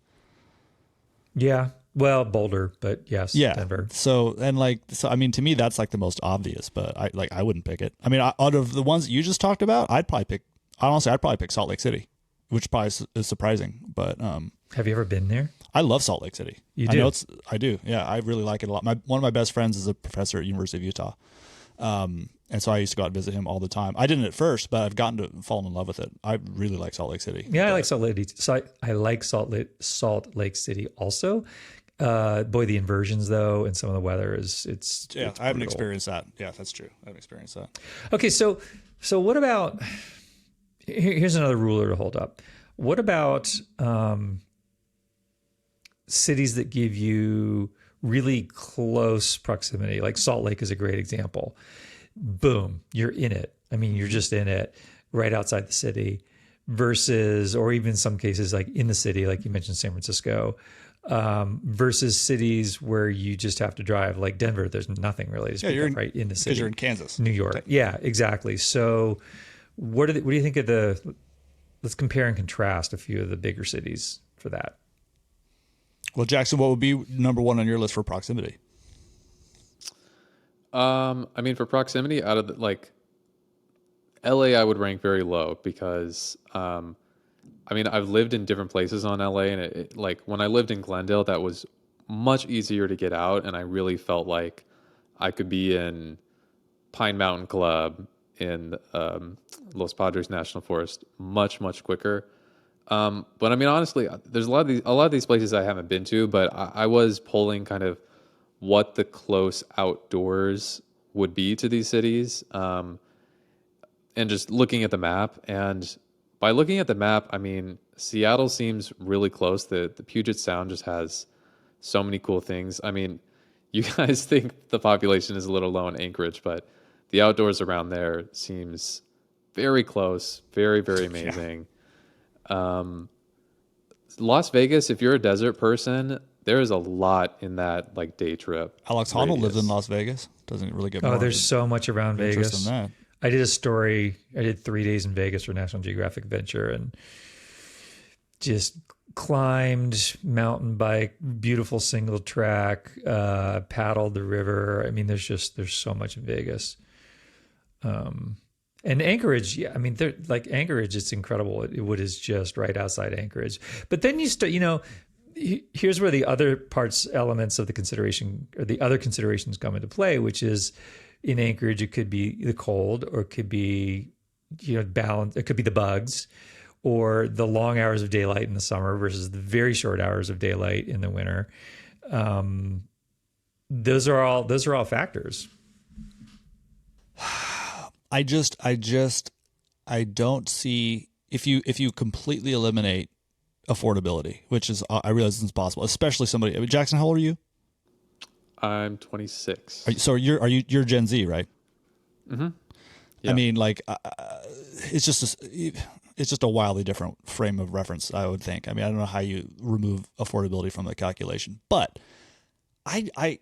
Yeah. Well, Boulder, but yes, Denver. So I mean, to me, that's like the most obvious, but I wouldn't pick it. I mean, out of the ones that you just talked about, I'd probably pick Salt Lake City, which probably is surprising, but have you ever been there? I love Salt Lake City. You do? I do. Yeah, I really like it a lot. One of my best friends is a professor at University of Utah. And so I used to go out and visit him all the time. I didn't at first, but I've gotten to fall in love with it. I really like Salt Lake City. Yeah, I like Salt Lake. I like Salt Lake City also. Boy, the inversions though, and some of the weather it's Yeah, it's I haven't brutal. experienced that. Yeah, that's true. I haven't experienced that. Okay, so what about? Here's another ruler to hold up. What about cities that give you really close proximity? Like Salt Lake is a great example. Boom, you're in it. I mean, you're just in it, right outside the city. Versus, or even some cases like in the city, like you mentioned, San Francisco. Versus cities where you just have to drive, like Denver. There's nothing really to speak of right in the city. Because you're in Kansas. New York. Yeah, exactly. So what do you think of let's compare and contrast a few of the bigger cities for that. Well, Jackson, what would be number one on your list for proximity? I mean, for proximity, out of LA, I would rank very low because, I mean, I've lived in different places on LA, and like when I lived in Glendale, that was much easier to get out, and I really felt like I could be in Pine Mountain Club in Los Padres National Forest much quicker. But I mean, honestly, there's a lot of these places I haven't been to, but I was polling kind of what the close outdoors would be to these cities, and just looking at the map. And by looking at the map, I mean, Seattle seems really close. The Puget Sound just has so many cool things. I mean, you guys think the population is a little low in Anchorage, but the outdoors around there seems very close, very amazing. Las Vegas, if you're a desert person, there is a lot in that like day trip. Alex Honnold lives in Las Vegas. Doesn't really get more. Oh, there's so much around interest Vegas. in that. I did a story. I did 3 days in Vegas for National Geographic Adventure and just climbed, mountain bike, beautiful single track, paddled the river. I mean, there's so much in Vegas. And Anchorage, yeah, I mean, Anchorage, it's incredible. What is just right outside Anchorage. But then you start, here's where the other elements of the consideration or the other considerations come into play, which is in Anchorage, it could be the cold, or it could be, balance. It could be the bugs, or the long hours of daylight in the summer versus the very short hours of daylight in the winter. Those are all factors. I don't see if you completely eliminate affordability, which is I realize it's impossible, especially somebody. I mean, Jackson, how old are you? I'm 26. You're Gen Z, right? Mm-hmm. Yeah. I mean, like, it's just a wildly different frame of reference, I would think. I mean, I don't know how you remove affordability from the calculation, but I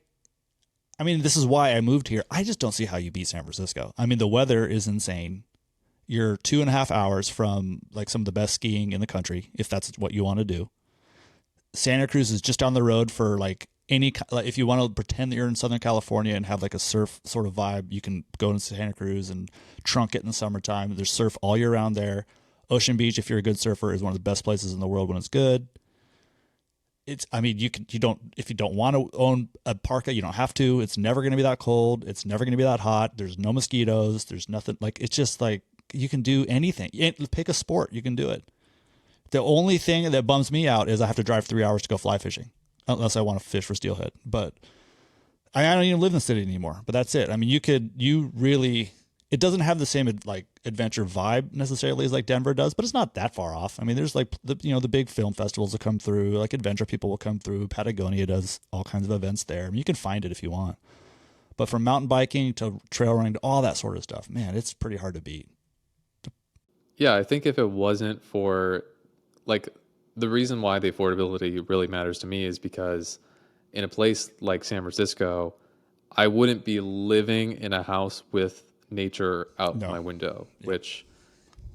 mean, this is why I moved here. I just don't see how you beat San Francisco. I mean, the weather is insane. You're 2.5 hours from like some of the best skiing in the country, if that's what you want to do. Santa Cruz is just down the road for like if you want to pretend that you're in Southern California and have like a surf sort of vibe, you can go to Santa Cruz and trunk it in the summertime. There's surf all year round there. Ocean Beach, if you're a good surfer, is one of the best places in the world when it's good. If you don't want to own a parka, you don't have to. It's never going to be that cold. It's never going to be that hot. There's no mosquitoes. There's nothing. Like, it's just like you can do anything. Pick a sport. You can do it. The only thing that bums me out is I have to drive 3 hours to go fly fishing, unless I want to fish for steelhead. But I don't even live in the city anymore. But that's it. I mean, it doesn't have the same like adventure vibe necessarily as like Denver does, but it's not that far off. I mean, there's like the big film festivals that come through, like adventure people will come through. Patagonia does all kinds of events there. I mean, you can find it if you want. But from mountain biking to trail running to all that sort of stuff, man, it's pretty hard to beat. Yeah, I think if it wasn't for like the reason why the affordability really matters to me is because in a place like San Francisco, I wouldn't be living in a house with nature out my window, which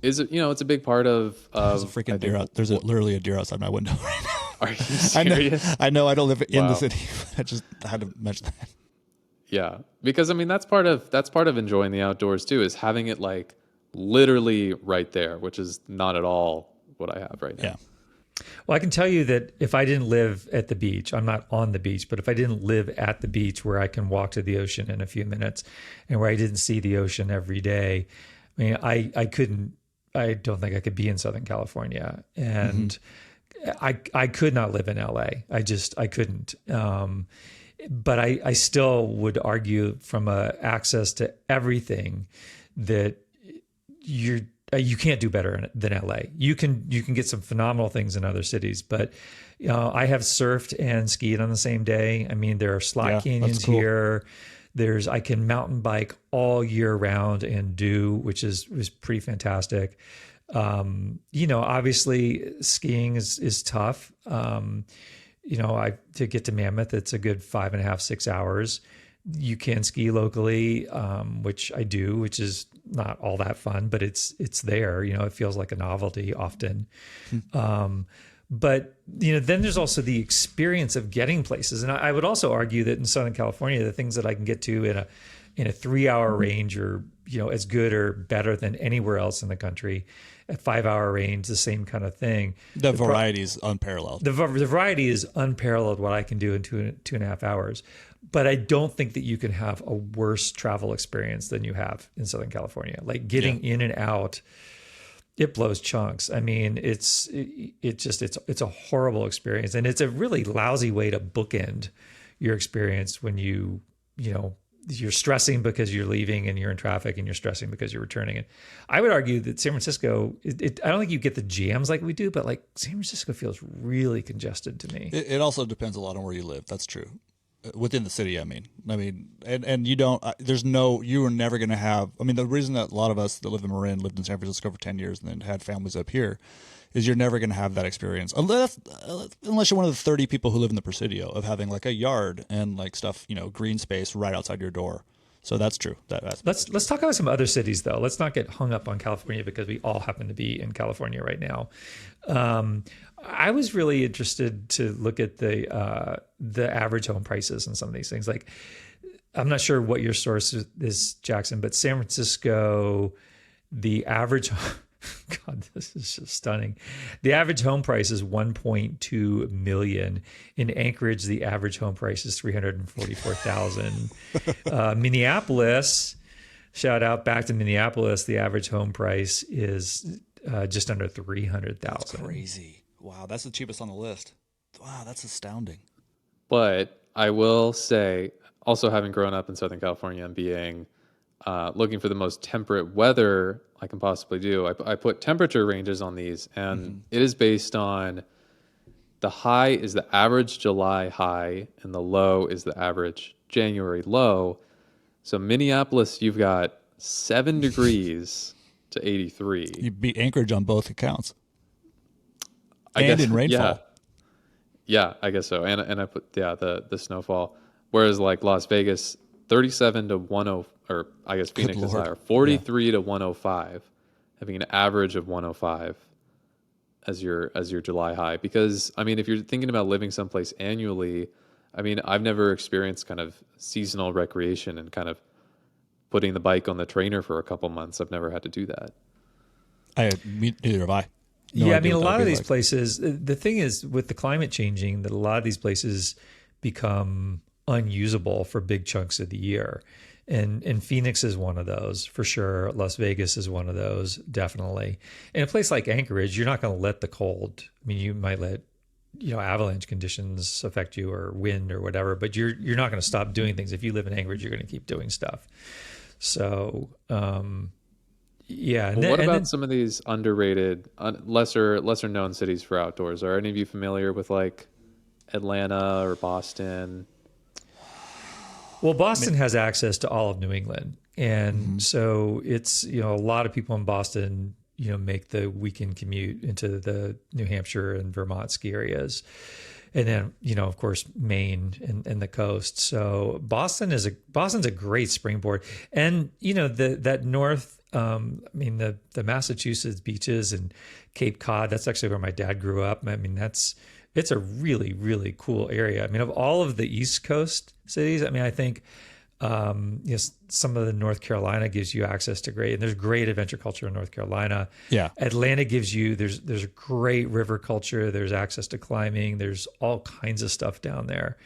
is it's a big part of There's a freaking deer out. There's literally a deer outside my window right now. Are you serious? I know I don't live in the city. I had to mention that. Yeah, because I mean that's part of enjoying the outdoors too, is having it like literally right there, which is not at all what I have right now. Yeah. Well, I can tell you that if I didn't live at the beach, I'm not on the beach, but if I didn't live at the beach where I can walk to the ocean in a few minutes and where I didn't see the ocean every day, I mean, I couldn't, I don't think I could be in Southern California. And I could not live in LA. I couldn't. But I still would argue from a access to everything that you can't do better than LA. You can get some phenomenal things in other cities, but I have surfed and skied on the same day. I mean, there are slot canyons here. I can mountain bike all year round and which is pretty fantastic. Obviously skiing is tough. To get to Mammoth, it's a good 5.5, 6 hours. You can ski locally, which I do, which is not all that fun, but it's there. It feels like a novelty often. But then there's also the experience of getting places, and I would also argue that in Southern California, the things that I can get to in a 3-hour range are as good or better than anywhere else in the country. At 5-hour range, the same kind of thing. The variety is unparalleled. The variety is unparalleled. What I can do in 2.5 hours. But I don't think that you can have a worse travel experience than you have in Southern California. Like getting in and out, it blows chunks. I mean, it's a horrible experience, and it's a really lousy way to bookend your experience when you're stressing because you're leaving and you're in traffic, and you're stressing because you're returning. And I would argue that San Francisco, I don't think you get the jams like we do, but like San Francisco feels really congested to me. It also depends a lot on where you live. That's true. Within the city, I mean, and you don't, you are never going to have, the reason that a lot of us that live in Marin lived in San Francisco for 10 years and then had families up here is you're never going to have that experience unless you're one of the 30 people who live in the Presidio of having like a yard and like stuff, green space right outside your door. So that's true. Let's talk about some other cities though. Let's not get hung up on California because we all happen to be in California right now. I was really interested to look at the average home prices and some of these things. Like, I'm not sure what your source is, Jackson, but San Francisco, the average, God, this is just stunning. The average home price is $1.2 million. In Anchorage, the average home price is $344,000. Minneapolis, shout out back to Minneapolis, the average home price is just under $300,000. That's crazy. Wow, that's the cheapest on the list. Wow, that's astounding. But I will say, also having grown up in Southern California and being looking for the most temperate weather I can possibly do, I put temperature ranges on these, and it is based on the high is the average July high, and the low is the average January low. So Minneapolis, you've got 7 degrees to 83. You beat Anchorage on both accounts. I guess, in rainfall. Yeah, I guess so. And I put the snowfall. Whereas like Las Vegas, 37 to 10, or I guess Phoenix is higher, 43 to 105, having an average of 105 as your July high. Because if you're thinking about living someplace annually, I've never experienced kind of seasonal recreation and kind of putting the bike on the trainer for a couple months. I've never had to do that. Neither have I. No, a lot of these places, the thing is with the climate changing, that a lot of these places become unusable for big chunks of the year. And Phoenix is one of those for sure. Las Vegas is one of those, definitely. In a place like Anchorage, you're not going to let the cold, you might let, avalanche conditions affect you or wind or whatever, but you're not going to stop doing things. If you live in Anchorage, you're going to keep doing stuff. So, yeah. What about some of these underrated, lesser known cities for outdoors? Are any of you familiar with like Atlanta or Boston? Well, Boston has access to all of New England. And so it's, a lot of people in Boston, make the weekend commute into the New Hampshire and Vermont ski areas. And then, of course, Maine and the coast. So Boston's a great springboard. And, that north, the Massachusetts beaches and Cape Cod, that's actually where my dad grew up. It's a really, really cool area. Of all of the East Coast cities, I think Yes, some of the North Carolina gives you access to great, and there's great adventure culture in North Carolina. Yeah. Atlanta gives you there's a great river culture. There's access to climbing. There's all kinds of stuff down there.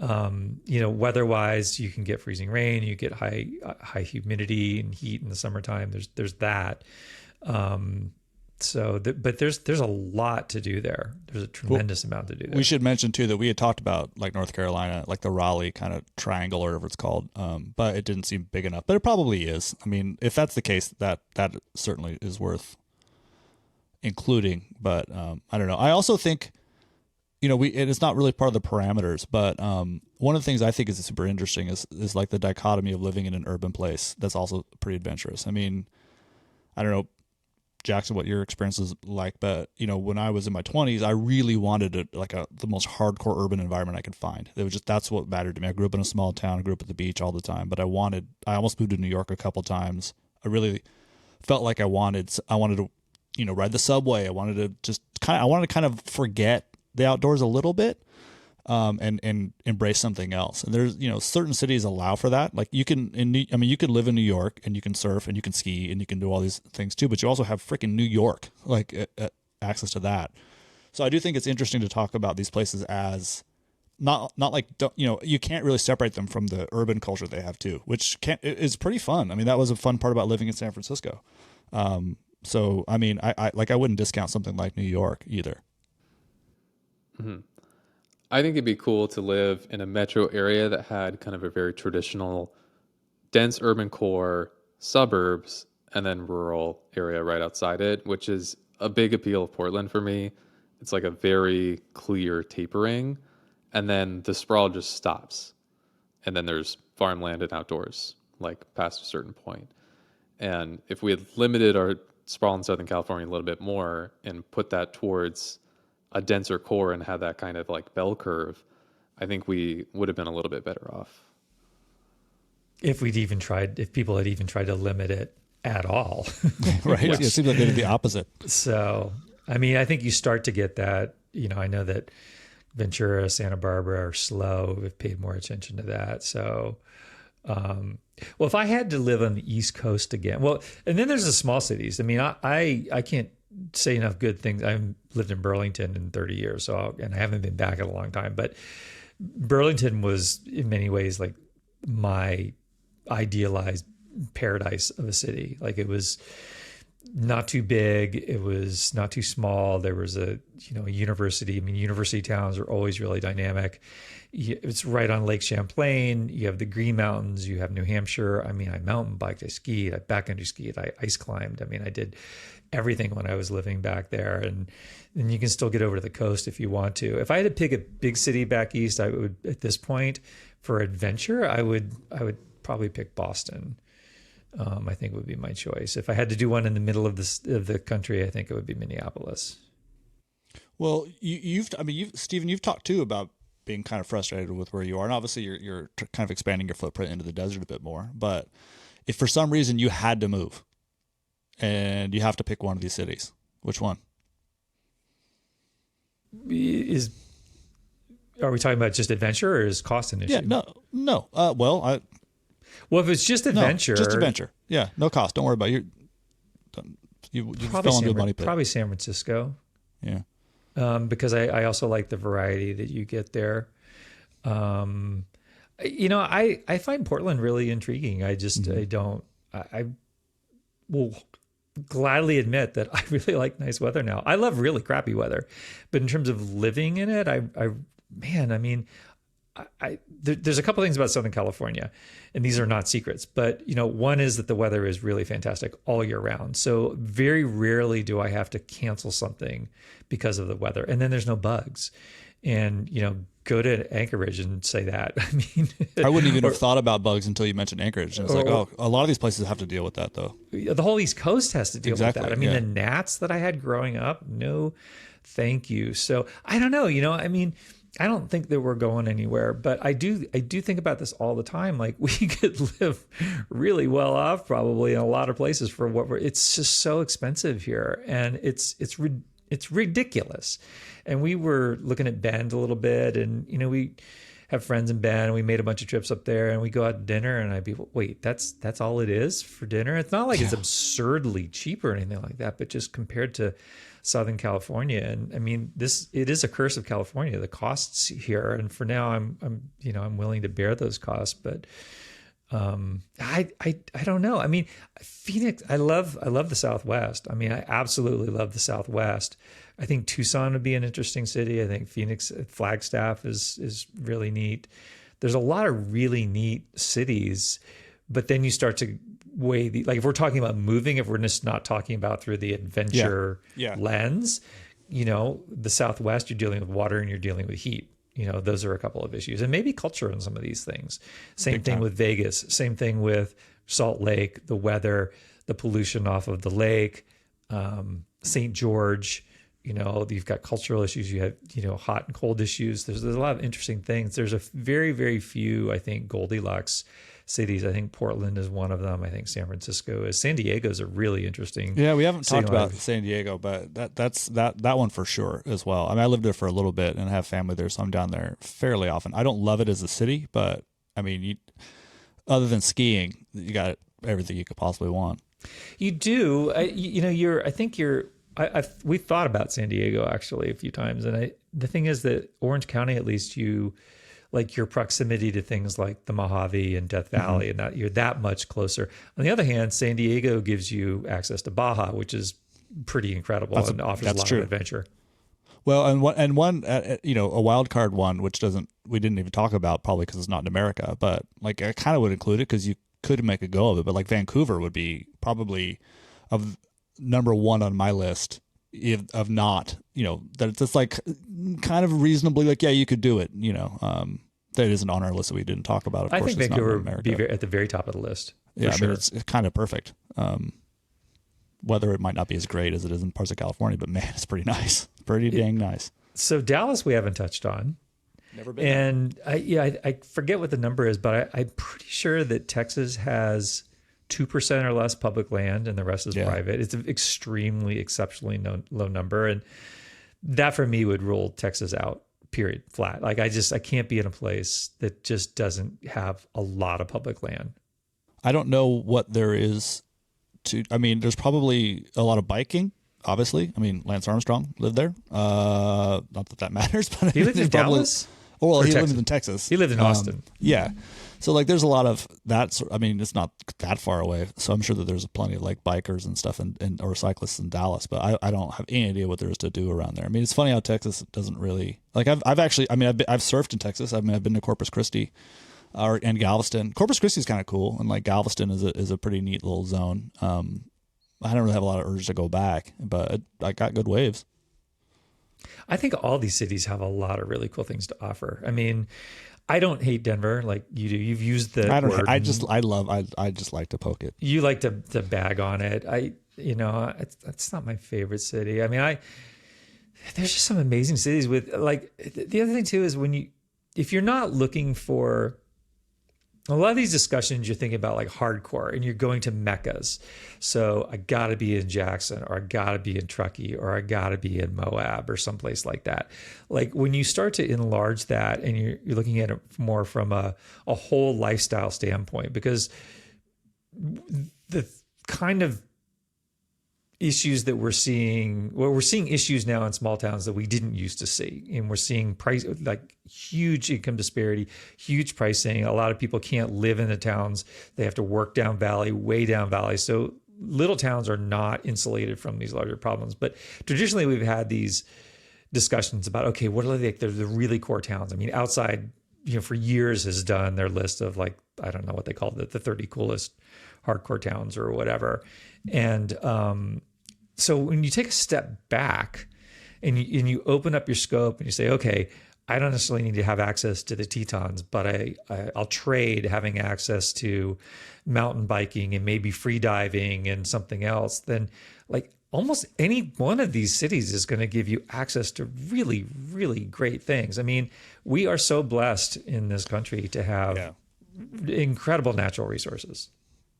Weather-wise, you can get freezing rain. You get high humidity and heat in the summertime. There's that. But there's a lot to do there. There's a tremendous amount to do there. We should mention too that we had talked about like North Carolina, like the Raleigh kind of triangle or whatever it's called, but it didn't seem big enough. But it probably is. I mean, if that's the case, that certainly is worth including. But I don't know. I also think, it's not really part of the parameters, but one of the things I think is super interesting is like the dichotomy of living in an urban place that's also pretty adventurous. I mean, I don't know, Jackson, what your experience is like, but when I was in my 20s, I really wanted the most hardcore urban environment I could find. It was that's what mattered to me. I grew up in a small town, I grew up at the beach all the time, but I almost moved to New York a couple times. I really felt like I wanted to, ride the subway. I wanted to kind of forget the outdoors a little bit, and embrace something else. And there's, certain cities allow for that. Like you can live in New York and you can surf and you can ski and you can do all these things too, but you also have freaking New York, like access to that. So I do think it's interesting to talk about these places as not like, you can't really separate them from the urban culture they have too, which is pretty fun. I mean, that was a fun part about living in San Francisco. So, I mean, I wouldn't discount something like New York either. Mm-hmm. I think it'd be cool to live in a metro area that had kind of a very traditional, dense urban core, suburbs, and then rural area right outside it, which is a big appeal of Portland for me. It's like a very clear tapering, and then the sprawl just stops. And then there's farmland and outdoors, like past a certain point. And if we had limited our sprawl in Southern California a little bit more and put that towards a denser core and had that kind of like bell curve, I think we would have been a little bit better off. If people had even tried to limit it at all. Right. It seems like they did the opposite. So, I mean, I think you start to get that, I know that Ventura, Santa Barbara are slow. We've paid more attention to that. So, well, if I had to live on the East Coast again, and then there's the small cities. I mean, I can't say enough good things. I've lived in Burlington in 30 years, and I haven't been back in a long time, but Burlington was in many ways like my idealized paradise of a city. Like it was not too big. It was not too small. There was a university. I mean, university towns are always really dynamic. It's right on Lake Champlain. You have the Green Mountains. You have New Hampshire. I mean, I mountain biked, I skied, I backcountry skied, I ice climbed. I mean, I did everything when I was living back there. And you can still get over to the coast if you want to. If I had to pick a big city back east, I would, at this point, for adventure, I would probably pick Boston. I think would be my choice. If I had to do one in the middle of the country, I think it would be Minneapolis. Well, Stephen, you've talked too about being kind of frustrated with where you are, and obviously you're kind of expanding your footprint into the desert a bit more. But if for some reason you had to move, and you have to pick one of these cities, which one? Are we talking about just adventure, or is cost an issue? Yeah, no. Well, if it's just adventure, just adventure. Yeah, no cost. Don't worry about it. You fell into a money pit. Probably San Francisco. Yeah. Because I also like the variety that you get there. I find Portland really intriguing. I will gladly admit that I really like nice weather now. I love really crappy weather, but in terms of living in it, there's a couple things about Southern California, and these are not secrets, but one is that the weather is really fantastic all year round. So very rarely do I have to cancel something because of the weather. And then there's no bugs. And, go to Anchorage and say that. I mean, I wouldn't even have thought about bugs until you mentioned Anchorage. And it's like, a lot of these places have to deal with that though. The whole East Coast has to deal with that. I mean, the gnats that I had growing up, no, thank you. So I don't know, I don't think that we're going anywhere, but I do think about this all the time. Like we could live really well off probably in a lot of places for it's just so expensive here. And it's ridiculous. And we were looking at Bend a little bit, and have friends in Bend, and we made a bunch of trips up there, and we go out to dinner, and I'd be, wait, that's all it is for dinner? It's not like it's absurdly cheap or anything like that, but just compared to Southern California, and I mean, it is a curse of California, the costs here, and for now, I'm willing to bear those costs, but I don't know. I mean, Phoenix, I love the Southwest. I mean, I absolutely love the Southwest. I think Tucson would be an interesting city. I think Phoenix, Flagstaff is really neat. There's a lot of really neat cities, but then you start to weigh like if we're talking about moving, if we're just not talking about through the adventure lens, the Southwest, you're dealing with water and you're dealing with heat. Those are a couple of issues, and maybe culture in some of these things. Same thing with Vegas, same thing with Salt Lake, the weather, the pollution off of the lake, St. George, you've got cultural issues, you have, hot and cold issues. There's a lot of interesting things. There's a very, very few, I think, Goldilocks cities. I think Portland is one of them. I think San Francisco is. San Diego is a really interesting. Yeah, we haven't talked about San Diego, but that's that one for sure as well. I mean, I lived there for a little bit and have family there, so I'm down there fairly often. I don't love it as a city, but I mean, other than skiing, you got everything you could possibly want. You do. We've thought about San Diego actually a few times, and the thing is that Orange County, at least like your proximity to things like the Mojave and Death Valley, and that you're that much closer. On the other hand, San Diego gives you access to Baja, which is pretty incredible and offers a lot of adventure. Well, and one a wild card one, which we didn't even talk about probably because it's not in America, but like I kind of would include it because you could make a go of it. But like Vancouver would be probably of number one on my list of not, that it's just like kind of reasonably like, yeah, you could do it, that isn't on our list that we didn't talk about. Of course, think Vancouver would be at the very top of the list. Yeah, sure. I mean, it's kind of perfect. Weather, it might not be as great as it is in parts of California, but man, it's pretty nice. Pretty dang nice. So Dallas, we haven't touched on. Never been. And I forget what the number is, but I'm pretty sure that Texas has 2% or less public land and the rest is private. It's an exceptionally low number. And that for me would rule Texas out, period, flat. Like I can't be in a place that just doesn't have a lot of public land. I don't know what there is there's probably a lot of biking, obviously. I mean, Lance Armstrong lived there. Not that matters, but he lived in Dallas? Well, he lived in Texas. He lived in Austin. Yeah. So like there's a lot of that. I mean, it's not that far away. So I'm sure that there's plenty of like bikers and stuff or cyclists in Dallas, but I don't have any idea what there is to do around there. I mean, it's funny how Texas doesn't really like I've surfed in Texas. I mean, I've been to Corpus Christi and Galveston. Corpus Christi is kind of cool. And like Galveston is a pretty neat little zone. I don't really have a lot of urge to go back, but I got good waves. I think all these cities have a lot of really cool things to offer. I mean, I don't hate Denver like you do. You've used the word. I just like to poke it. You like to bag on it. It's not my favorite city. I mean, there's just some amazing cities with like the other thing too is if you're not looking for a lot of these discussions, you're thinking about like hardcore and you're going to meccas. So I got to be in Jackson or I got to be in Truckee or I got to be in Moab or someplace like that. Like when you start to enlarge that and you're looking at it more from a whole lifestyle standpoint, because the kind of issues that we're seeing issues now in small towns that we didn't used to see. And we're seeing price, like huge income disparity, huge pricing. A lot of people can't live in the towns. They have to work down valley, way down valley. So little towns are not insulated from these larger problems. But traditionally we've had these discussions about, okay, what are the really core towns? I mean, Outside, for years has done their list of like, I don't know what they call it, the 30 coolest hardcore towns or whatever. And so when you take a step back and you open up your scope and you say, okay, I don't necessarily need to have access to the Tetons, but I'll trade having access to mountain biking and maybe free diving and something else, then like almost any one of these cities is going to give you access to really, really great things. I mean, we are so blessed in this country to have incredible natural resources.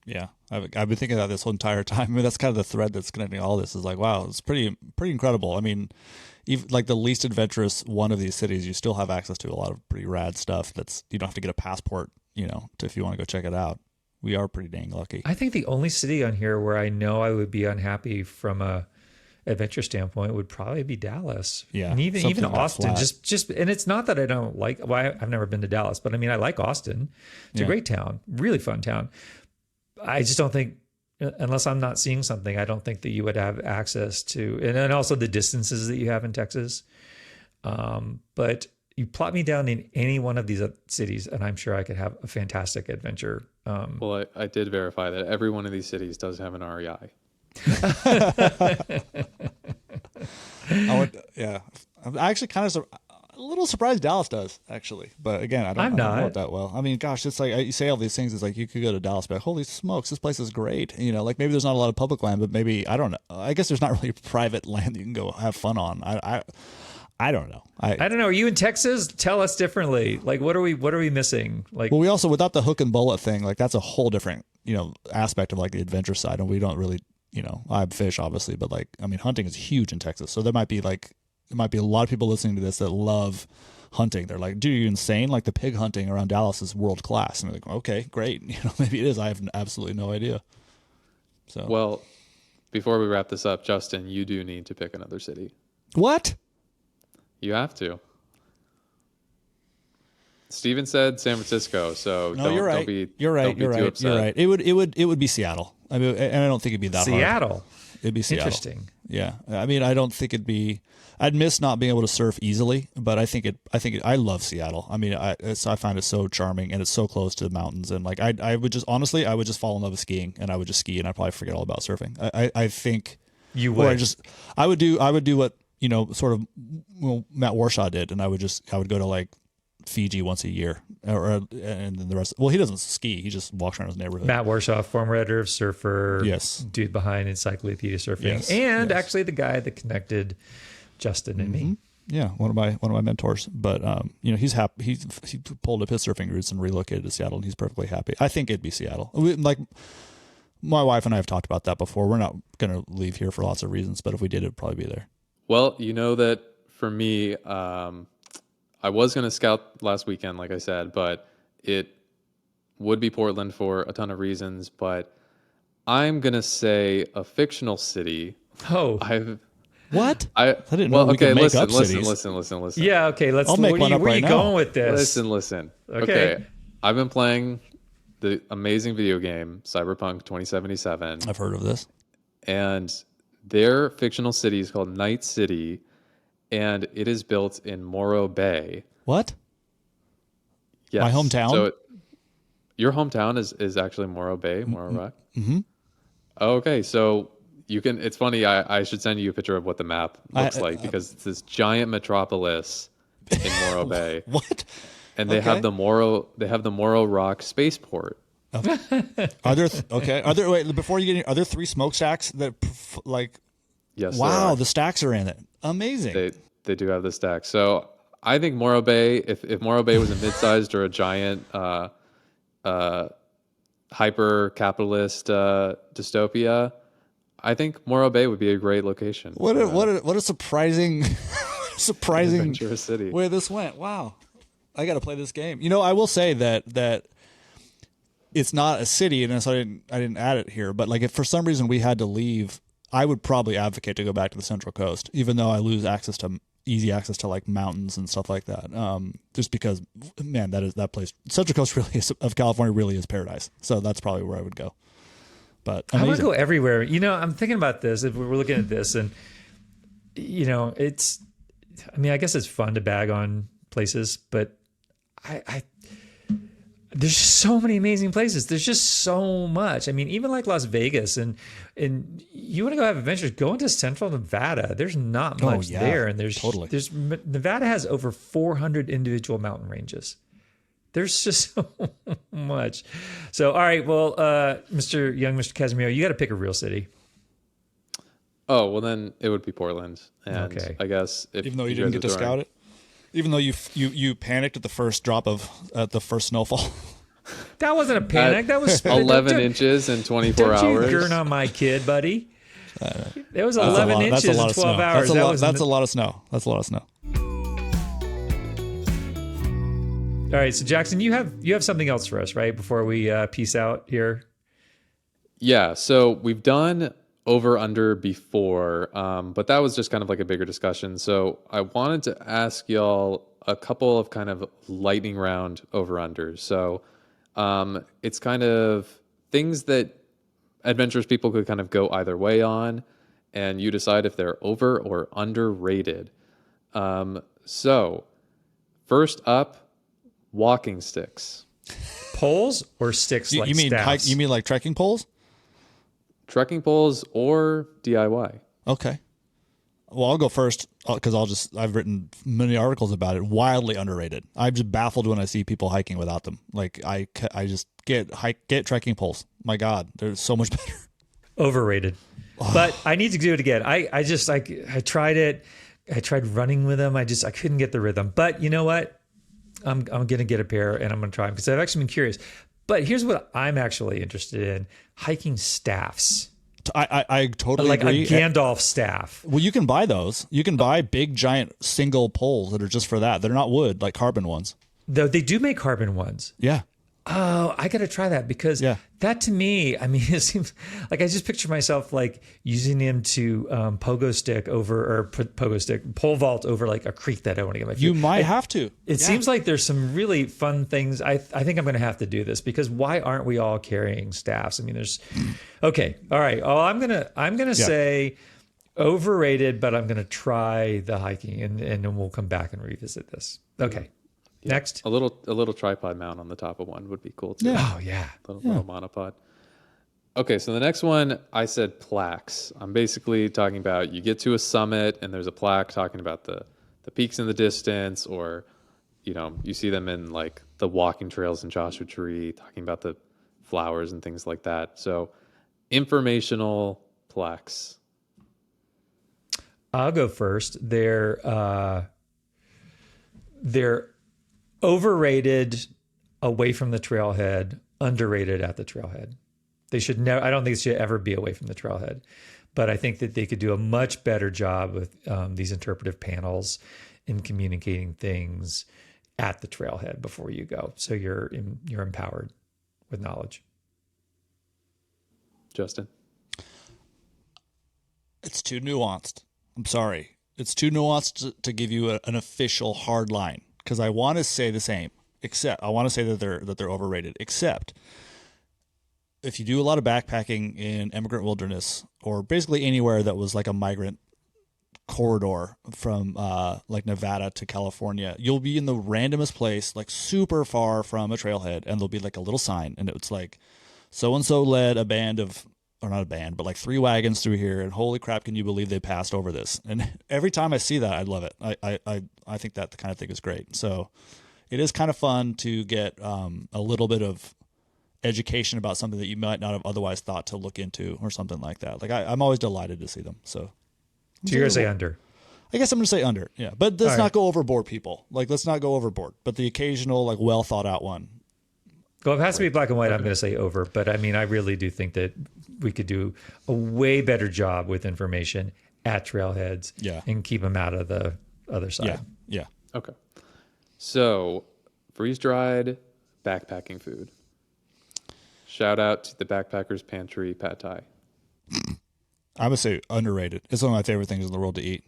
Yeah, I've been thinking about this whole entire time. I mean, that's kind of the thread that's connecting all this. Is like, wow, it's pretty incredible. I mean, even like the least adventurous one of these cities, you still have access to a lot of pretty rad stuff. That's you don't have to get a passport, if you want to go check it out. We are pretty dang lucky. I think the only city on here where I know I would be unhappy from a adventure standpoint would probably be Dallas. Yeah, and even something that's Austin. flat. Just and it's not that I don't like. Well, I've never been to Dallas, but I mean I like Austin. It's a great town, really fun town. I just don't think, unless I'm not seeing something, I don't think that you would have access to, and then also the distances that you have in Texas. But you plot me down in any one of these cities, and I'm sure I could have a fantastic adventure. Well, I did verify that every one of these cities does have an REI. Yeah, I'm actually kind of a little surprised Dallas does actually, but again, I don't know it that well. I mean, gosh, it's like you say all these things. It's like you could go to Dallas, but holy smokes, this place is great. Like maybe there's not a lot of public land, but maybe I don't know. I guess there's not really private land that you can go have fun on. I don't know. I don't know. Are you in Texas? Tell us differently. Like, what are we missing? Like, well, we also without the hook and bullet thing, like that's a whole different aspect of like the adventure side, and we don't really I have fish obviously, but like I mean, hunting is huge in Texas, so there might be a lot of people listening to this that love hunting. They're like, dude, are you insane? Like the pig hunting around Dallas is world class. And they're like, okay, great. Maybe it is. I have absolutely no idea. So, Well, before we wrap this up, Justin, you do need to pick another city. what? You have to. Steven said San Francisco, so No, you're right. don't be You're right. don't be You're too right. upset. You're right. It would be Seattle. I mean, and I don't think it'd be that hard. Seattle. It'd be Seattle. Interesting. Yeah. I mean, I don't think it'd be. I'd miss not being able to surf easily, but I love Seattle. I mean, I find it so charming, and it's so close to the mountains, and like I would just honestly, I would just fall in love with skiing, and I would just ski, and I'd probably forget all about surfing. I think You would. I would do what sort of Matt Warshaw did, and I would go to like Fiji once a year, and then the rest. Well, he doesn't ski; he just walks around his neighborhood. Matt Warshaw, former editor of Surfer, Yes. dude behind Encyclopedia Surfing, Yes, and yes. actually the guy that connected Justin and me. Yeah, one of my mentors. But he's happy. He pulled up his surfing roots and relocated to Seattle, and he's perfectly happy. I think it'd be Seattle. Like my wife and I have talked about that before. We're not going to leave here for lots of reasons, but if we did, it'd probably be there. Well, you know that for me, I was going to scout last weekend, like I said, but it would be Portland for a ton of reasons. But I'm going to say a fictional city. Oh, What? I didn't know we could make up cities. Listen. yeah. Okay, let's. I'll make where one up where right you now. going with this? Listen. Okay. I've been playing the amazing video game Cyberpunk 2077, I've heard of this. and their fictional city is called Night City, and it is built in Morro Bay. What? Yes. My hometown? So your hometown is actually Morro Bay, Morro Rock. Mm-hmm. Okay, so you can. It's funny. I should send you a picture of what the map looks like, because it's this giant metropolis in Morro Bay, What? and they have the Morro Rock spaceport. Are there? Wait, before you get in, are there 3 smokestacks that like? Yes. Wow, there the stacks are in it. Amazing. are. They do have the stack. So I think Morro Bay. If Morro Bay was a mid-sized or a giant hyper capitalist dystopia, I think Morro Bay would be a great location. What a surprising Adventurous city. way this went. Wow. I got to play this game. I will say that it's not a city, and so I didn't add it here, but like if for some reason we had to leave, I would probably advocate to go back to the Central Coast, even though I lose easy access to like mountains and stuff like that. Just because, man, that place, Central Coast of California really is paradise. So that's probably where I would go. But I would amazing. go everywhere. I'm thinking about this. If we're looking at this, and it's. I mean, I guess it's fun to bag on places, but there's just so many amazing places. There's just so much. I mean, even like Las Vegas, and you want to go have adventures, go into Central Nevada. There's not much yeah, there, and totally. Nevada has over 400 individual mountain ranges. There's just so much. So, all right, well, Mr. Casimiro, you got to pick a real city. Oh, well, then it would be Portland. And Okay. I guess if Even though you guys didn't get are to throwing- scout it, even though you panicked at the first snowfall. That wasn't a panic. That was 11 inches in 24 don't hours. you gurn on my kid, buddy. It was That's 11 that's inches in 12 snow. hours. That's a lot of snow. That's a lot of snow. All right, so Jackson, you have something else for us, right? Before we peace out here. Yeah, so we've done over under before, but that was just kind of like a bigger discussion. So I wanted to ask y'all a couple of kind of lightning round over unders. So it's kind of things that adventurous people could kind of go either way on, and you decide if they're over or underrated. So first up, walking sticks. Poles or sticks like You mean staffs? you mean like trekking poles? Trekking poles or DIY. Okay. Well, I'll go first because I've written many articles about it. Wildly underrated. I'm just baffled when I see people hiking without them. Like I just get trekking poles. My God, they're so much better. Overrated. But I need to do it again. I tried it. I tried running with them. I couldn't get the rhythm. But you know what? I'm going to get a pair and I'm going to try them because I've actually been curious. But here's what I'm actually interested in: hiking staffs. I totally Like agree. a Gandalf staff. Well, you can buy those. You can buy big, giant single poles that are just for that. They're not wood, like carbon ones. Though they do make carbon ones. Yeah. Oh, I got to try that because that to me, I mean, it seems like I just picture myself like using them to pole vault over like a creek that I want to get my feet. You might have to. It seems like there's some really fun things. I think I'm going to have to do this because why aren't we all carrying staffs? I mean, okay. All right. Oh, I'm going to say overrated, but I'm going to try the hiking and then we'll come back and revisit this. Okay. Yeah. Next. A little tripod mount on the top of one would be cool too. Oh yeah. Little monopod. Okay, so the next one, I said plaques. I'm basically talking about you get to a summit and there's a plaque talking about the peaks in the distance, or you see them in like the walking trails in Joshua Tree, talking about the flowers and things like that. So informational plaques. I'll go first. They're overrated away from the trailhead, underrated at the trailhead. They should never. I don't think it should ever be away from the trailhead, but I think that they could do a much better job with these interpretive panels in communicating things at the trailhead before you go, so you're empowered with knowledge. Justin, It's too nuanced. I'm sorry. It's too nuanced to give you an official hard line because I want to say the same. Except I want to say that they're overrated. Except if you do a lot of backpacking in immigrant wilderness or basically anywhere that was like a migrant corridor from like Nevada to California, you'll be in the randomest place, like super far from a trailhead, and there'll be like a little sign, and it's like so and so led a band of, or not a band, but like 3 wagons through here, and holy crap, can you believe they passed over this? And every time I see that, I love it. I think that the kind of thing is great. So it is kind of fun to get a little bit of education about something that you might not have otherwise thought to look into or something like that. Like I'm always delighted to see them. So you're gonna say under. I guess I'm gonna say under. Yeah, but let's not go overboard, people. Like let's not go overboard. But the occasional like well thought out one. Well, if it has to be black and white, I'm going to say over. But I mean, I really do think that we could do a way better job with information at trailheads and keep them out of the other side. Yeah. okay. So freeze-dried backpacking food. Shout out to the Backpackers Pantry Pad Thai. I would say underrated. It's one of my favorite things in the world to eat.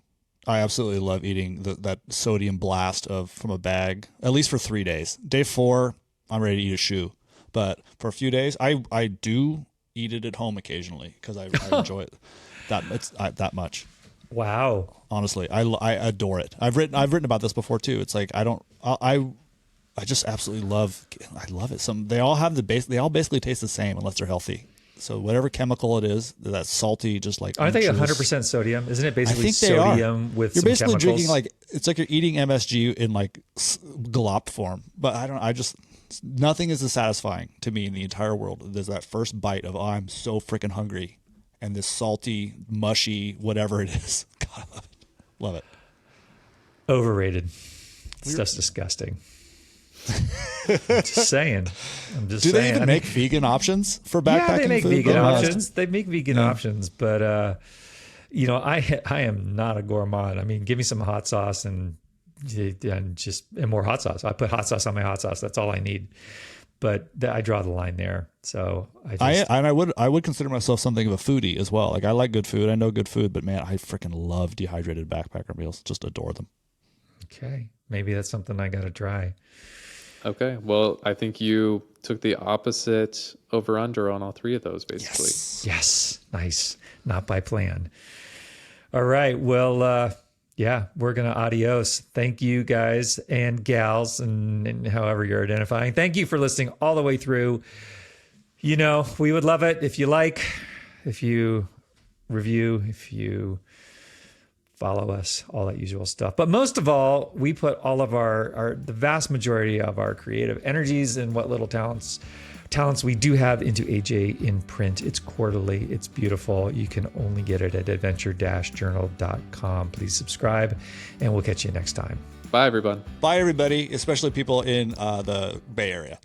I absolutely love eating that sodium blast from a bag, at least for 3 days. Day 4, I'm ready to eat a shoe. But for a few days, I do eat it at home occasionally because I enjoy it that much. Wow. Honestly, I adore it. I've written about this before too. It's like I just absolutely love. I love it. They all basically taste the same unless they're healthy. So whatever chemical it is, that's salty, just like Aren't they 100% sodium? Isn't it basically I think they sodium with You're some basically chemicals? drinking like it's like you're eating MSG in like glop form. But nothing is as satisfying to me in the entire world. There's that first bite of I'm so freaking hungry, and this salty, mushy, whatever it is. God, I love it. Love it. Overrated. Stuff's disgusting. Just saying. I'm just Do saying. they even make vegan options for backpacking Yeah, they make food? vegan They must. options. They make vegan options, but I am not a gourmand. I mean, give me some hot sauce and more hot sauce. I put hot sauce on my hot sauce. That's all I need. But I draw the line there. So I would consider myself something of a foodie as well. Like, I like good food. I know good food, but man, I freaking love dehydrated backpacker meals. Just adore them. Okay, maybe that's something I got to try. Okay. Well, I think you took the opposite over under on all three of those, basically. Yes, nice. Not by plan. All right. Well, we're going to adios. Thank you guys and gals and however you're identifying. Thank you for listening all the way through. We would love it if you if you review, if you follow us, all that usual stuff. But most of all, we put all of the vast majority of our creative energies and what little talents we do have into AJ in print. It's quarterly. It's beautiful. You can only get it at adventure-journal.com. Please subscribe, and we'll catch you next time. Bye, everyone. Bye, everybody, especially people in the Bay Area.